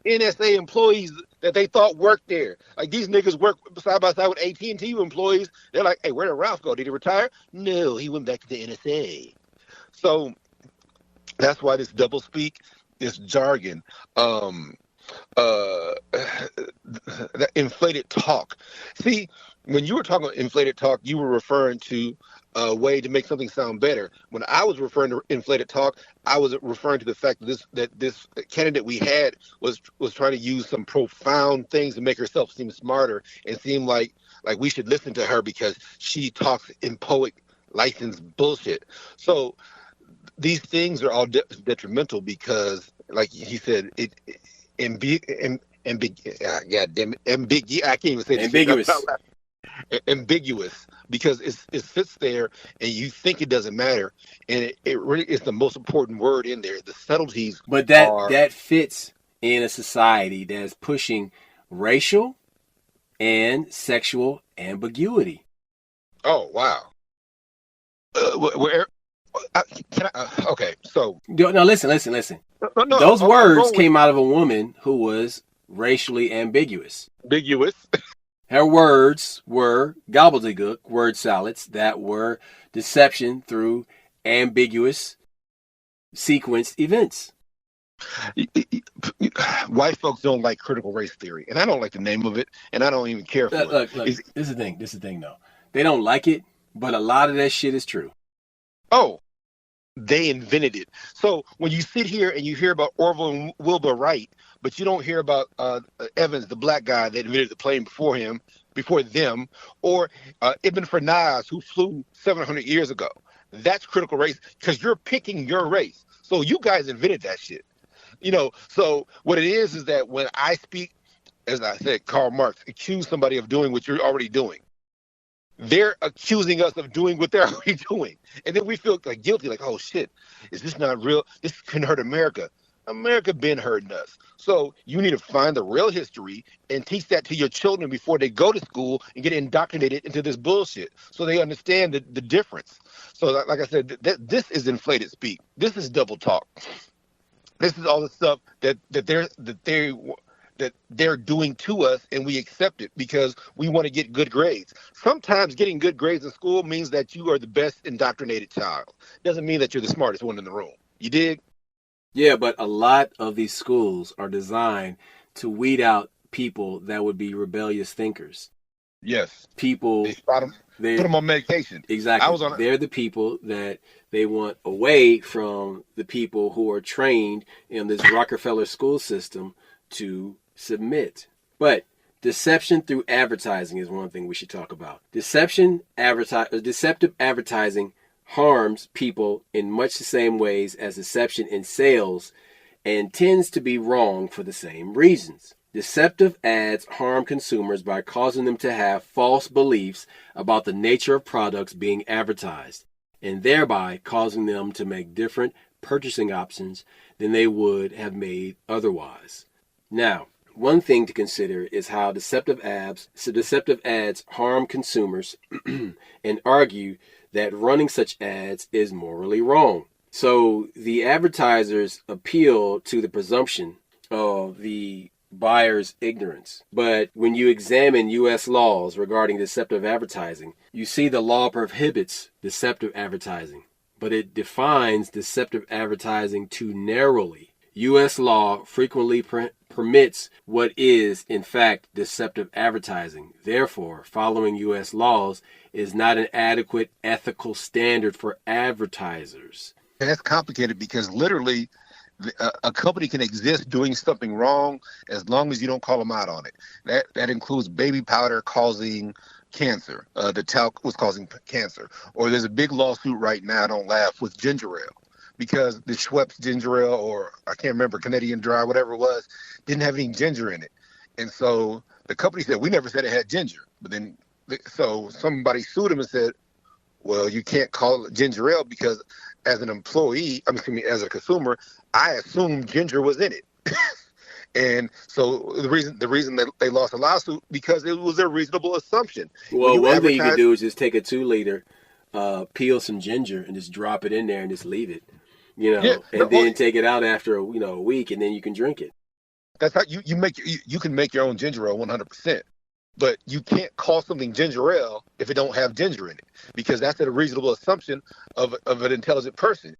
Speaker 2: NSA employees that they thought worked there. Like, these niggas work side by side with AT&T employees. They're like, hey, where did Ralph go? Did he retire? No, he went back to the NSA. So that's why this doublespeak, this jargon, that inflated talk. See, when you were talking about inflated talk, you were referring to a way to make something sound better. When I was referring to inflated talk, I was referring to the fact that this candidate we had was trying to use some profound things to make herself seem smarter and seem like we should listen to her because she talks in poet licensed bullshit. So these things are all detrimental because, like he said, I can't even say
Speaker 1: ambiguous.
Speaker 2: Ambiguous, because it sits there and you think it doesn't matter, and it really is the most important word in there. The subtleties,
Speaker 1: but that fits in a society that's pushing racial and sexual ambiguity.
Speaker 2: Oh wow! Okay, so
Speaker 1: now listen.
Speaker 2: No,
Speaker 1: those words came out of a woman who was racially ambiguous.
Speaker 2: Ambiguous.
Speaker 1: Her words were gobbledygook word salads that were deception through ambiguous sequenced events.
Speaker 2: White folks don't like critical race theory, and I don't like the name of it, and I don't even care for it.
Speaker 1: Look, this is the thing, though. They don't like it, but a lot of that shit is true.
Speaker 2: Oh, they invented it. So when you sit here and you hear about Orville and Wilbur Wright, but you don't hear about Evans, the black guy that invented the plane before them, or Ibn Firnas, who flew 700 years ago. That's critical race, because you're picking your race. So you guys invented that shit. So what it is that when I speak, as I said, Karl Marx, accuse somebody of doing what you're already doing. They're accusing us of doing what they're already doing. And then we feel like guilty, like, oh shit, is this not real? This can hurt America. America been hurting us. So you need to find the real history and teach that to your children before they go to school and get indoctrinated into this bullshit so they understand the difference. So like I said, this is inflated speak. This is double talk. This is all the stuff that they're doing to us, and we accept it because we want to get good grades. Sometimes getting good grades in school means that you are the best indoctrinated child. Doesn't mean that you're the smartest one in the room. You dig?
Speaker 1: Yeah, but a lot of these schools are designed to weed out people that would be rebellious thinkers.
Speaker 2: Yes.
Speaker 1: People,
Speaker 2: put them on medication.
Speaker 1: Exactly. They're the people that they want away from the people who are trained in this Rockefeller school system to submit. But deception through advertising is one thing we should talk about. Deceptive advertising harms people in much the same ways as deception in sales and tends to be wrong for the same reasons. Deceptive ads harm consumers by causing them to have false beliefs about the nature of products being advertised, and thereby causing them to make different purchasing options than they would have made otherwise. Now, one thing to consider is how deceptive ads harm consumers and argue that running such ads is morally wrong. So the advertisers appeal to the presumption of the buyer's ignorance. But when you examine U.S. laws regarding deceptive advertising, you see the law prohibits deceptive advertising, but it defines deceptive advertising too narrowly. U.S. law frequently permits what is, in fact, deceptive advertising. Therefore, following U.S. laws is not an adequate ethical standard for advertisers.
Speaker 2: That's complicated because literally a company can exist doing something wrong as long as you don't call them out on it. That includes baby powder causing cancer. The talc was causing cancer. Or there's a big lawsuit right now, don't laugh, with ginger ale. Because the Schweppes ginger ale, or I can't remember, Canadian Dry, whatever it was, didn't have any ginger in it. And so the company said, we never said it had ginger. But then, so somebody sued them and said, well, you can't call it ginger ale because as an employee, as a consumer, I assumed ginger was in it. And so the reason that they lost a lawsuit, because it was a reasonable assumption.
Speaker 1: Well, one thing you can do is just take a 2-liter, peel some ginger and just drop it in there and just leave it. Then take it out after a week, and then you can drink it.
Speaker 2: That's how you can make your own ginger ale 100%, but you can't call something ginger ale if it don't have ginger in it, because that's a reasonable assumption of an intelligent person.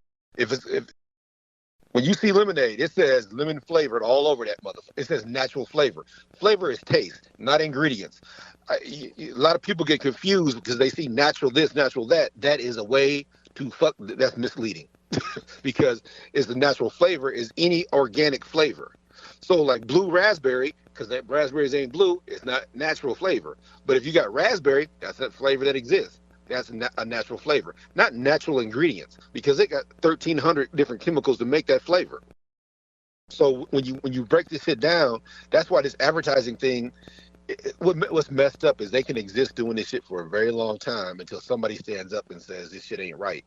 Speaker 2: When you see lemonade, it says lemon flavored all over that motherfucker. It says natural flavor. Flavor is taste, not ingredients. A lot of people get confused because they see natural this, natural that. That is a way to fuck. That's misleading. Because it's the natural flavor is any organic flavor. So like blue raspberry, because that raspberries ain't blue, it's not natural flavor. But if you got raspberry, that's that flavor that exists. That's a natural flavor, not natural ingredients, because they got 1,300 different chemicals to make that flavor. So when you break this shit down, that's why this advertising thing, what's messed up is they can exist doing this shit for a very long time until somebody stands up and says this shit ain't right,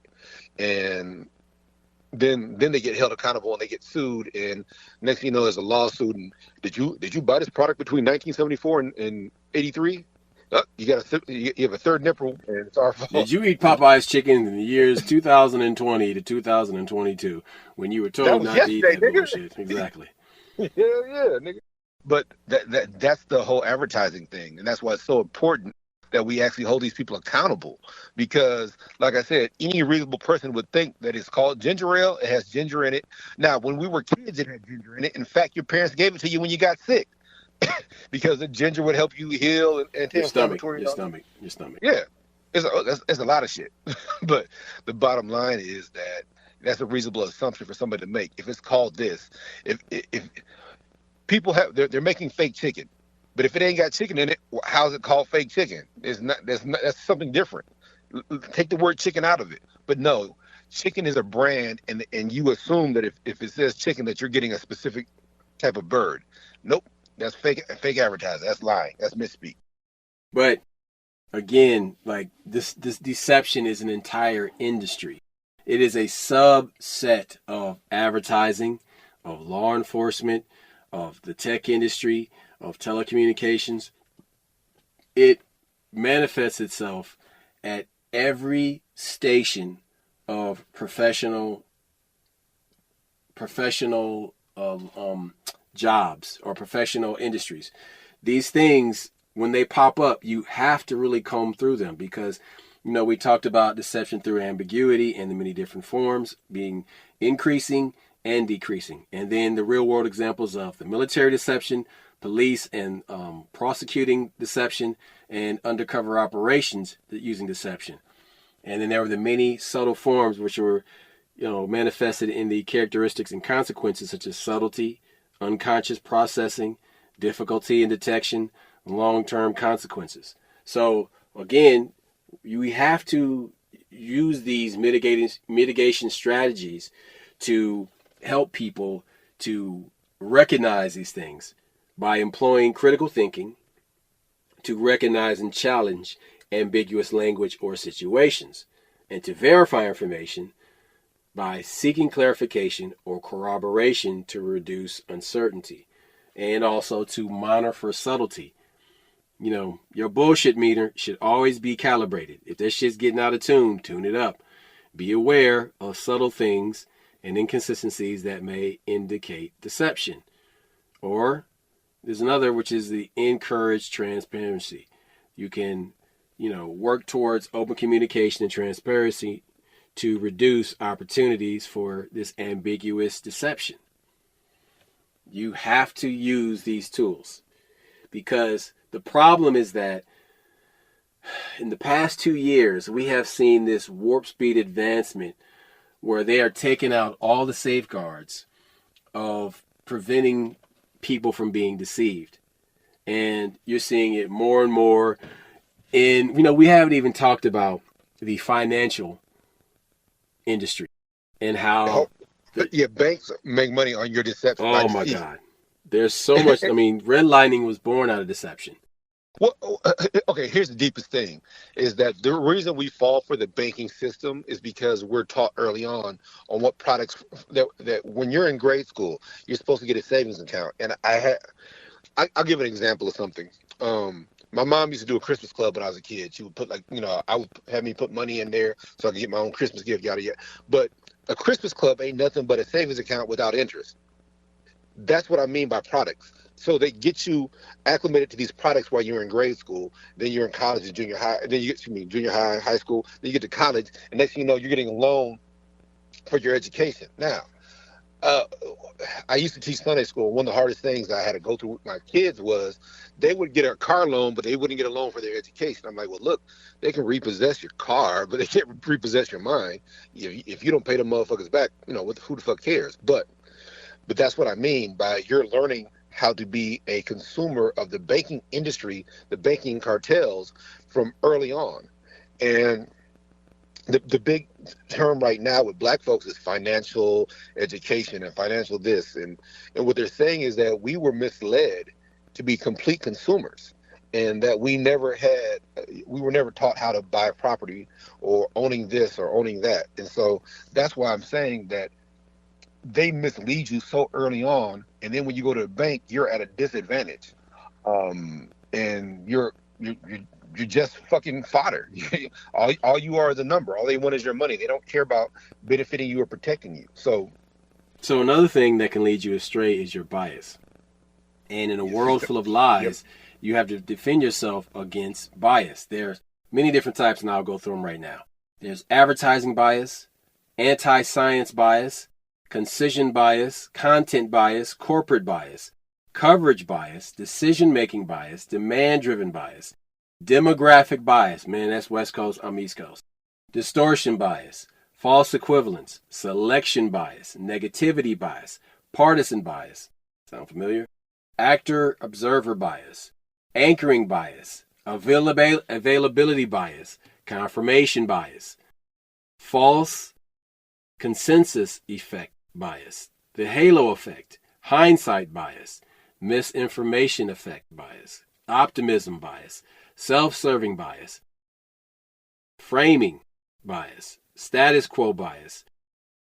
Speaker 2: and then they get held accountable and they get sued, and next thing you know there's a lawsuit. And did you buy this product between 1974 and 83? You have a third nipple, and it's our fault.
Speaker 1: Did you eat Popeye's chicken in the years 2020 to 2022 when you were told not to eat that bullshit? Exactly.
Speaker 2: Yeah, nigga. But that's the whole advertising thing, and that's why it's so important that we actually hold these people accountable. Because, like I said, any reasonable person would think that it's called ginger ale. It has ginger in it. Now, when we were kids, it had ginger in it. In fact, your parents gave it to you when you got sick. Because the ginger would help you heal and anti-inflammatory.
Speaker 1: Your stomach.
Speaker 2: Yeah, it's a lot of shit. But the bottom line is that that's a reasonable assumption for somebody to make. If it's called this, if people they're making fake chicken, but if it ain't got chicken in it, how's it called fake chicken? That's something different. Take the word chicken out of it. But no, chicken is a brand, and you assume that if it says chicken that you're getting a specific type of bird. Nope, that's fake advertising. That's lying. That's misspeak.
Speaker 1: But again, like this deception is an entire industry. It is a subset of advertising, of law enforcement, of the tech industry, of telecommunications. It manifests itself at every station of professional jobs or professional industries. These things, when they pop up, you have to really comb through them because, we talked about deception through ambiguity and the many different forms being increasing and decreasing. And then the real world examples of the military deception, police and prosecuting deception, and undercover operations using deception. And then there were the many subtle forms which were, manifested in the characteristics and consequences such as subtlety, unconscious processing, difficulty in detection, long-term consequences. So again, we have to use these mitigation strategies to help people to recognize these things by employing critical thinking to recognize and challenge ambiguous language or situations, and to verify information by seeking clarification or corroboration to reduce uncertainty, and also to monitor for subtlety. Your bullshit meter should always be calibrated. If this shit's getting out of tune, tune it up. Be aware of subtle things and inconsistencies that may indicate deception. Or there's another, which is the encourage transparency. You can, work towards open communication and transparency to reduce opportunities for this ambiguous deception. You have to use these tools because the problem is that in the past 2 years, we have seen this warp speed advancement where they are taking out all the safeguards of preventing people from being deceived. And you're seeing it more and more in, we haven't even talked about the financial industry and how
Speaker 2: banks make money on your deception.
Speaker 1: Oh my God. There's so much. Redlining was born out of deception.
Speaker 2: Well, okay, here's the deepest thing is that the reason we fall for the banking system is because we're taught early on what products that when you're in grade school, you're supposed to get a savings account. And I'll give an example of something. My mom used to do a Christmas club when I was a kid. She would put I would have me put money in there so I could get my own Christmas gift, yada, yada. But a Christmas club ain't nothing but a savings account without interest. That's what I mean by products. So they get you acclimated to these products while you're in grade school. Then you're in college and junior high. And then you get junior high, high school. Then you get to college. And next thing you know, you're getting a loan for your education. Now, I used to teach Sunday school. One of the hardest things I had to go through with my kids was they would get a car loan, but they wouldn't get a loan for their education. I'm like, well, look, they can repossess your car, but they can't repossess your mind. If you don't pay them motherfuckers back, who the fuck cares? But that's what I mean by you're learning how to be a consumer of the banking industry, the banking cartels from early on. And the big term right now with black folks is financial education and financial this. And what they're saying is that we were misled to be complete consumers and that we were never taught how to buy property or owning this or owning that. And so that's why I'm saying that they mislead you so early on, and then when you go to a bank, you're at a disadvantage, and you're just fucking fodder. all you are is a number. All they want is your money. They don't care about benefiting you or protecting you. So
Speaker 1: another thing that can lead you astray is your bias, and in a world full of lies, you have to defend yourself against bias. There's many different types, and I'll go through them right now. There's advertising bias, anti-science bias, concision bias, content bias, corporate bias, coverage bias, decision-making bias, demand-driven bias, demographic bias, man, that's West Coast, I'm East Coast, distortion bias, false equivalence, selection bias, negativity bias, partisan bias, sound familiar? Actor-observer bias, anchoring bias, availability bias, confirmation bias, false consensus effect bias, the halo effect, hindsight bias, misinformation effect bias, optimism bias, self-serving bias, framing bias, status quo bias,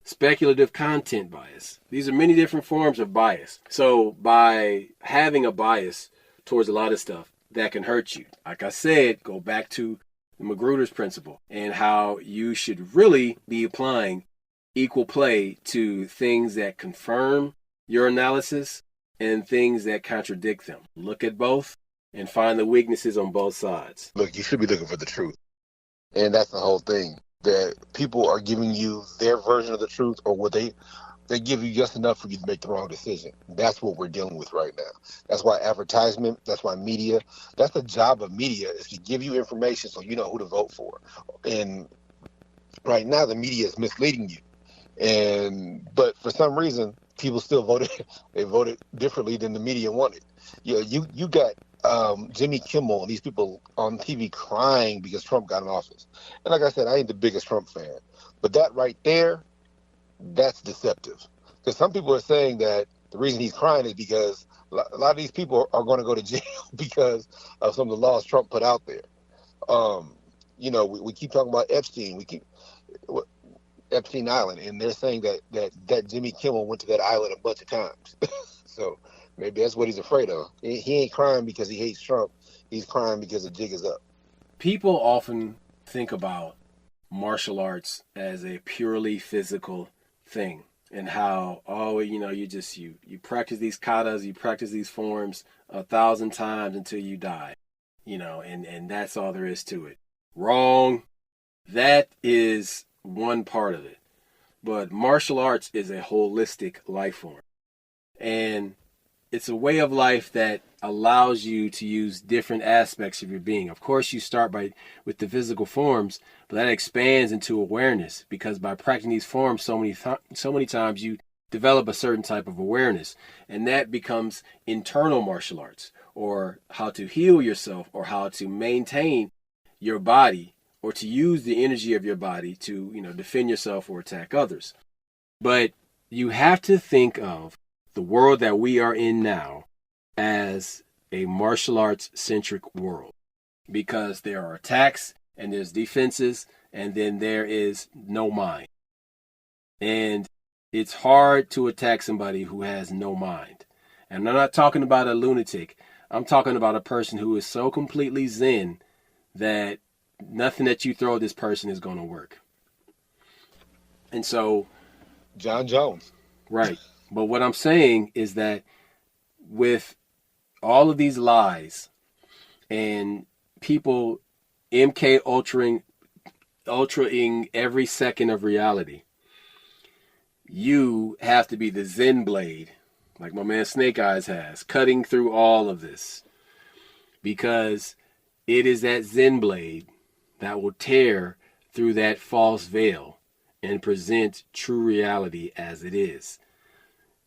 Speaker 1: speculative content bias. These are many different forms of bias. So by having a bias towards a lot of stuff, that can hurt you. Like I said, go back to the Magruder's principle and how you should really be applying equal play to things that confirm your analysis and things that contradict them. Look at both and find the weaknesses on both sides.
Speaker 2: Look, you should be looking for the truth. And that's the whole thing, that people are giving you their version of the truth, or what they give you just enough for you to make the wrong decision. That's what we're dealing with right now. That's why advertisement, that's why media, that's the job of media, is to give you information so you know who to vote for. And right now the media is misleading you. But for some reason, people still voted. They voted differently than the media wanted. You got Jimmy Kimmel and these people on TV crying because Trump got in office. And like I said, I ain't the biggest Trump fan, but that right there, that's deceptive. Because some people are saying that the reason he's crying is because a lot of these people are going to go to jail because of some of the laws Trump put out there. We keep talking about Epstein. Epstein Island, and they're saying that Jimmy Kimmel went to that island a bunch of times. So maybe that's what he's afraid of. He ain't crying because he hates Trump. He's crying because the jig is up.
Speaker 1: People often think about martial arts as a purely physical thing, and how, you practice these katas, you practice these forms 1,000 times until you die, and that's all there is to it. Wrong. That is one part of it. But martial arts is a holistic life form. And it's a way of life that allows you to use different aspects of your being. Of course, you start with the physical forms, but that expands into awareness, because by practicing these forms so many times, you develop a certain type of awareness, and that becomes internal martial arts, or how to heal yourself, or how to maintain your body, or to use the energy of your body to, defend yourself or attack others. But you have to think of the world that we are in now as a martial arts centric world, because there are attacks and there's defenses, and then there is no mind. And it's hard to attack somebody who has no mind. And I'm not talking about a lunatic. I'm talking about a person who is so completely zen that nothing that you throw at this person is going to work. And so,
Speaker 2: John Jones.
Speaker 1: Right. But what I'm saying is that with all of these lies and people MK ultraing every second of reality, you have to be the Zen blade, like my man Snake Eyes has, cutting through all of this. Because it is that Zen blade that will tear through that false veil and present true reality as it is.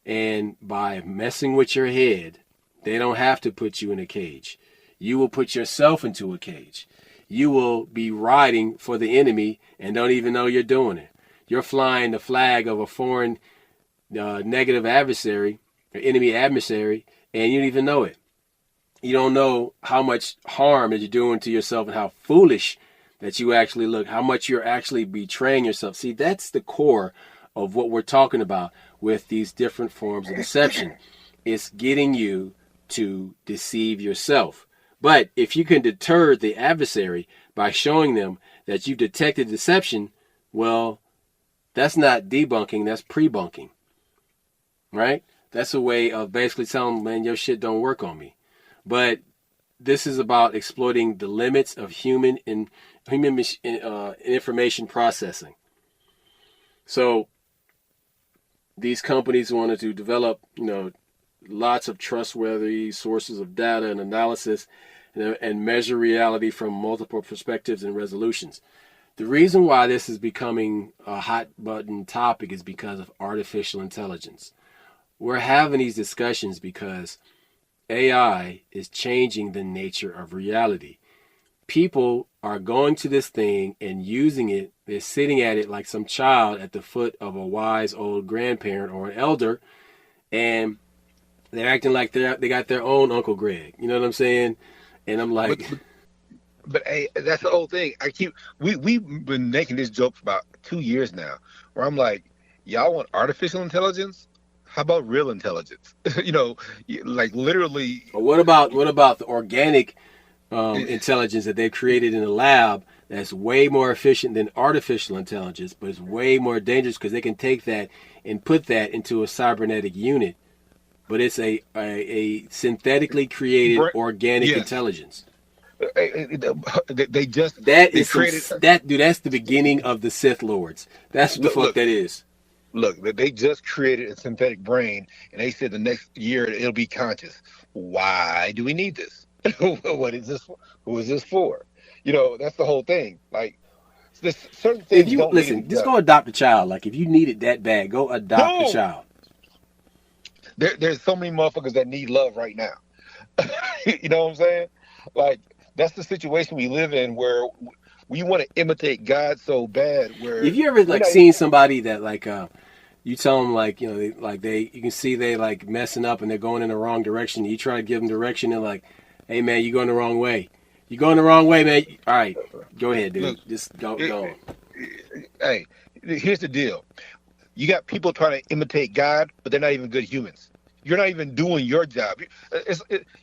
Speaker 1: And by messing with your head, they don't have to put you in a cage. You will put yourself into a cage. You will be riding for the enemy and don't even know you're doing it. You're flying the flag of a foreign negative adversary, or enemy adversary, and you don't even know it. You don't know how much harm that you're doing to yourself and how foolish that you actually look, how much you're actually betraying yourself. See, that's the core of what we're talking about with these different forms of deception. It's getting you to deceive yourself. But if you can deter the adversary by showing them that you've detected deception, well, that's not debunking, that's pre-bunking, right? That's a way of basically telling them, man, your shit don't work on me. But this is about exploiting the limits of human information processing. So these companies wanted to develop, lots of trustworthy sources of data and analysis, and measure reality from multiple perspectives and resolutions. The reason why this is becoming a hot button topic is because of artificial intelligence. We're having these discussions because AI is changing the nature of reality. People are going to this thing and using it. They're sitting at it like some child at the foot of a wise old grandparent or an elder, and they're acting like they got their own Uncle Greg. You know what I'm saying? And I'm
Speaker 2: But,
Speaker 1: like,
Speaker 2: but hey, that's the whole thing. We've been making this joke for about 2 years now, where I'm like, y'all want artificial intelligence? How about real intelligence? Like literally.
Speaker 1: what about the organic intelligence that they've created in the lab that's way more efficient than artificial intelligence, but it's way more dangerous because they can take that and put that into a cybernetic unit. But it's a synthetically created organic
Speaker 2: Yes.
Speaker 1: intelligence.
Speaker 2: They just
Speaker 1: That
Speaker 2: they
Speaker 1: is some,
Speaker 2: created.
Speaker 1: that dude. That's the beginning of the Sith Lords. That's what the
Speaker 2: Look,
Speaker 1: fuck
Speaker 2: look,
Speaker 1: that is.
Speaker 2: look. They just created a synthetic brain, and they said the next year it'll be conscious. Why do we need this? What is this? Who is this for? That's the whole thing. Like, certain
Speaker 1: If
Speaker 2: things
Speaker 1: you
Speaker 2: don't need to
Speaker 1: listen,
Speaker 2: be
Speaker 1: just
Speaker 2: done.
Speaker 1: go adopt a child. Like if you need it that bad, go adopt a
Speaker 2: No,
Speaker 1: child.
Speaker 2: there's so many motherfuckers that need love right now. You know what I'm saying? Like, that's the situation we live in, where we want to imitate God so bad,
Speaker 1: If
Speaker 2: where
Speaker 1: you ever
Speaker 2: we're
Speaker 1: like
Speaker 2: not.
Speaker 1: seen somebody that like you tell them like you can see they like messing up and they're going in the wrong direction. You try to give them direction and like, hey man, you're going the wrong way. You're going the wrong way, man. All right, go ahead, dude.
Speaker 2: Look,
Speaker 1: Just go
Speaker 2: it,
Speaker 1: go.
Speaker 2: hey, here's the deal. You got people trying to imitate God, but they're not even good humans. You're not even doing your job.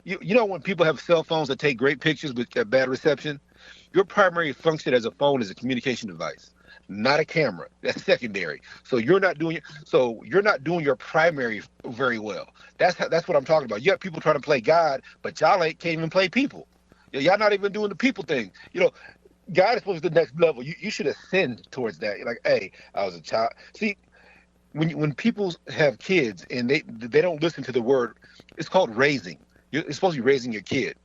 Speaker 2: When people have cell phones that take great pictures with bad reception, your primary function as a phone is a communication device, not a camera. That's secondary. So you're not doing your primary very well. That's what I'm talking about. You have people trying to play God, but y'all can't even play people. Y'all not even doing the people thing. God is supposed to be the next level. You should ascend towards that. You're like, hey, I was a child. See, when people have kids and they don't listen to the word, it's called raising. It's supposed to be raising your kid.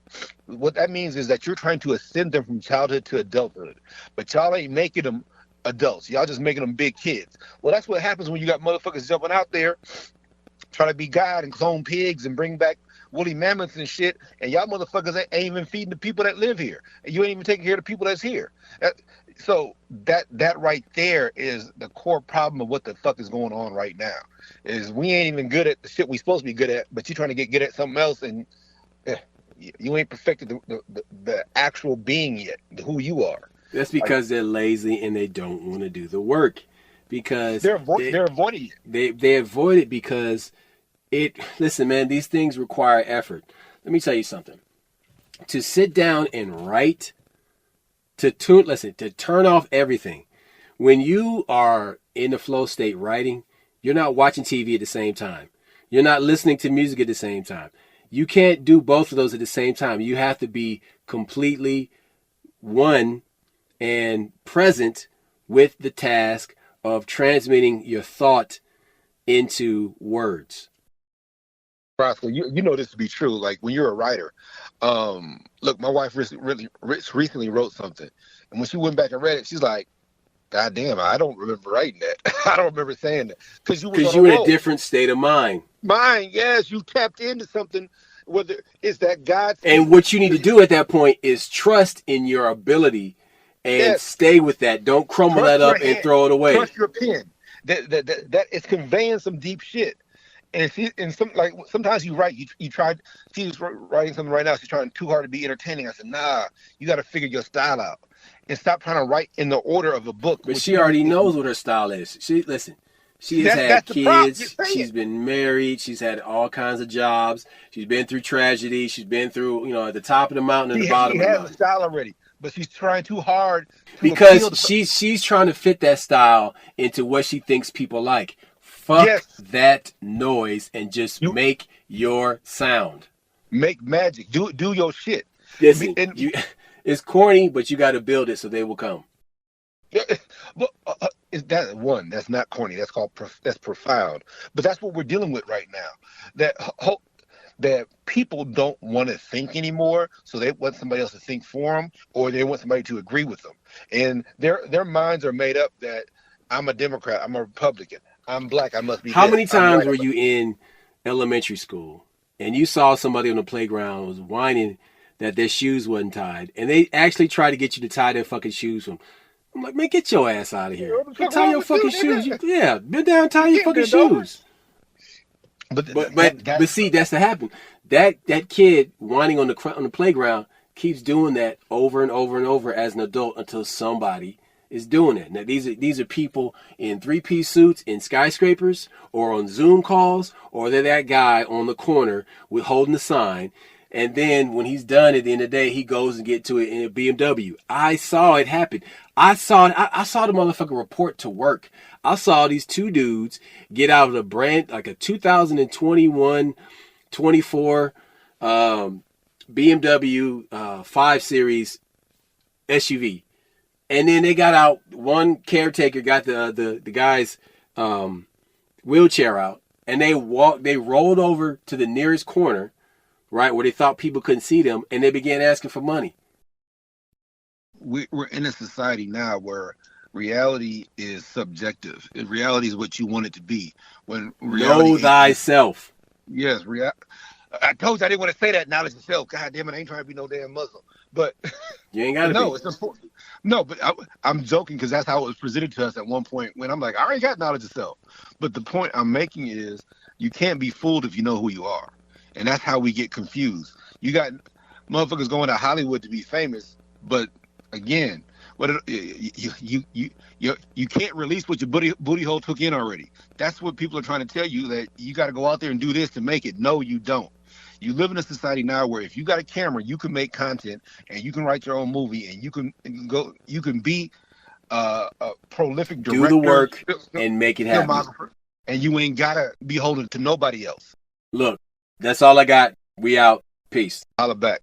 Speaker 2: What that means is that you're trying to ascend them from childhood to adulthood, but y'all ain't making them adults. Y'all just making them big kids. Well, that's what happens when you got motherfuckers jumping out there trying to be God and clone pigs and bring back woolly mammoths and shit, and y'all motherfuckers ain't even feeding the people that live here, and you ain't even taking care of the people that's here. So that right there is the core problem of what the fuck is going on right now. Is we ain't even good at the shit we supposed to be good at, but you trying to get good at something else, and you ain't perfected the actual being yet, who you are.
Speaker 1: That's because they're lazy and they don't want to do the work. Because
Speaker 2: They're avoiding it.
Speaker 1: they avoid it because listen, man, these things require effort. Let me tell you something. To sit down and write, to turn off everything. When you are in the flow state writing, you're not watching TV at the same time. You're not listening to music at the same time. You can't do both of those at the same time. You have to be completely one and present with the task of transmitting your thought into words.
Speaker 2: Roscoe, you know this to be true. Like when you're a writer, look, my wife recently wrote something, and when she went back and read it, she's like, "God damn, I don't remember writing that. I don't remember saying that because you was
Speaker 1: Because
Speaker 2: on a
Speaker 1: you're in a
Speaker 2: roll.
Speaker 1: different state of mind.
Speaker 2: Mine, yes, you tapped into something. Whether it's that God
Speaker 1: And
Speaker 2: speaking,
Speaker 1: what you need to do at that point is trust in your ability and
Speaker 2: yes,
Speaker 1: stay with that. Don't crumble
Speaker 2: trust
Speaker 1: that
Speaker 2: your
Speaker 1: up and
Speaker 2: hand,
Speaker 1: throw it away.
Speaker 2: trust your pen. That is conveying some deep shit. And sometimes you write, you try. She's writing something right now. She's trying too hard to be entertaining. I said, nah, you got to figure your style out and stop trying to write in the order of a book.
Speaker 1: But she already knows what her style is. She has had
Speaker 2: That's the problem.
Speaker 1: kids.
Speaker 2: You're
Speaker 1: She's
Speaker 2: saying.
Speaker 1: been married. She's had all kinds of jobs. She's been through tragedy. She's been through, at the top of the mountain and the
Speaker 2: She
Speaker 1: bottom of the
Speaker 2: has a
Speaker 1: mountain.
Speaker 2: style already, but she's trying too hard to
Speaker 1: Because
Speaker 2: appeal to.
Speaker 1: she's trying to fit that style into what she thinks people like. Fuck
Speaker 2: Yes,
Speaker 1: that noise and just
Speaker 2: you
Speaker 1: make your sound.
Speaker 2: make magic. Do your shit.
Speaker 1: Listen,
Speaker 2: And
Speaker 1: it's corny, but you got to build it so they will come.
Speaker 2: well, is that one? That's not corny. That's called that's profound. But that's what we're dealing with right now. That people don't want to think anymore, so they want somebody else to think for them, or they want somebody to agree with them. And their minds are made up that I'm a Democrat, I'm a Republican, I'm black, I must be
Speaker 1: How
Speaker 2: this,
Speaker 1: many
Speaker 2: I'm
Speaker 1: times
Speaker 2: white.
Speaker 1: were you in elementary school and you saw somebody on the playground was whining that their shoes wasn't tied, and they actually tried to get you to tie their fucking shoes from. I'm like, man, get your ass out of here. Tie your fucking shoes. Bend down, tie your fucking shoes. But see, that's the happen. That kid whining on the playground keeps doing that over and over and over as an adult until somebody is doing it. Now these are people in 3-piece suits in skyscrapers or on Zoom calls, or they're that guy on the corner with holding the sign. And then when he's done at the end of the day, he goes and get to it in a BMW. I saw it happen. I saw the motherfucker report to work. I saw these two dudes get out of a brand, like a 2021, 24 BMW 5 Series SUV. And then they got out, one caretaker got the guy's wheelchair out, and they rolled over to the nearest corner, right, where they thought people couldn't see them, and they began asking for money.
Speaker 2: We're in a society now where reality is subjective. Reality is what you want it to be. When
Speaker 1: know thyself.
Speaker 2: Yes, I told you I didn't want to say that. Knowledge yourself. God damn it, I ain't trying to be no damn Muslim. But
Speaker 1: you ain't got to
Speaker 2: no, it's important. No, but I'm joking because that's how it was presented to us at one point when I'm like, I already got knowledge of self. But the point I'm making is you can't be fooled if you know who you are. And that's how we get confused. You got motherfuckers going to Hollywood to be famous, but again, you can't release what your booty hole took in already. That's what people are trying to tell you, that you got to go out there and do this to make it. No, you don't. You live in a society now where if you got a camera, you can make content and you can write your own movie and you can be a prolific director.
Speaker 1: Do the work and make it happen.
Speaker 2: And you ain't gotta be holding to nobody else.
Speaker 1: Look, that's all I got. We out. Peace.
Speaker 2: Holla back.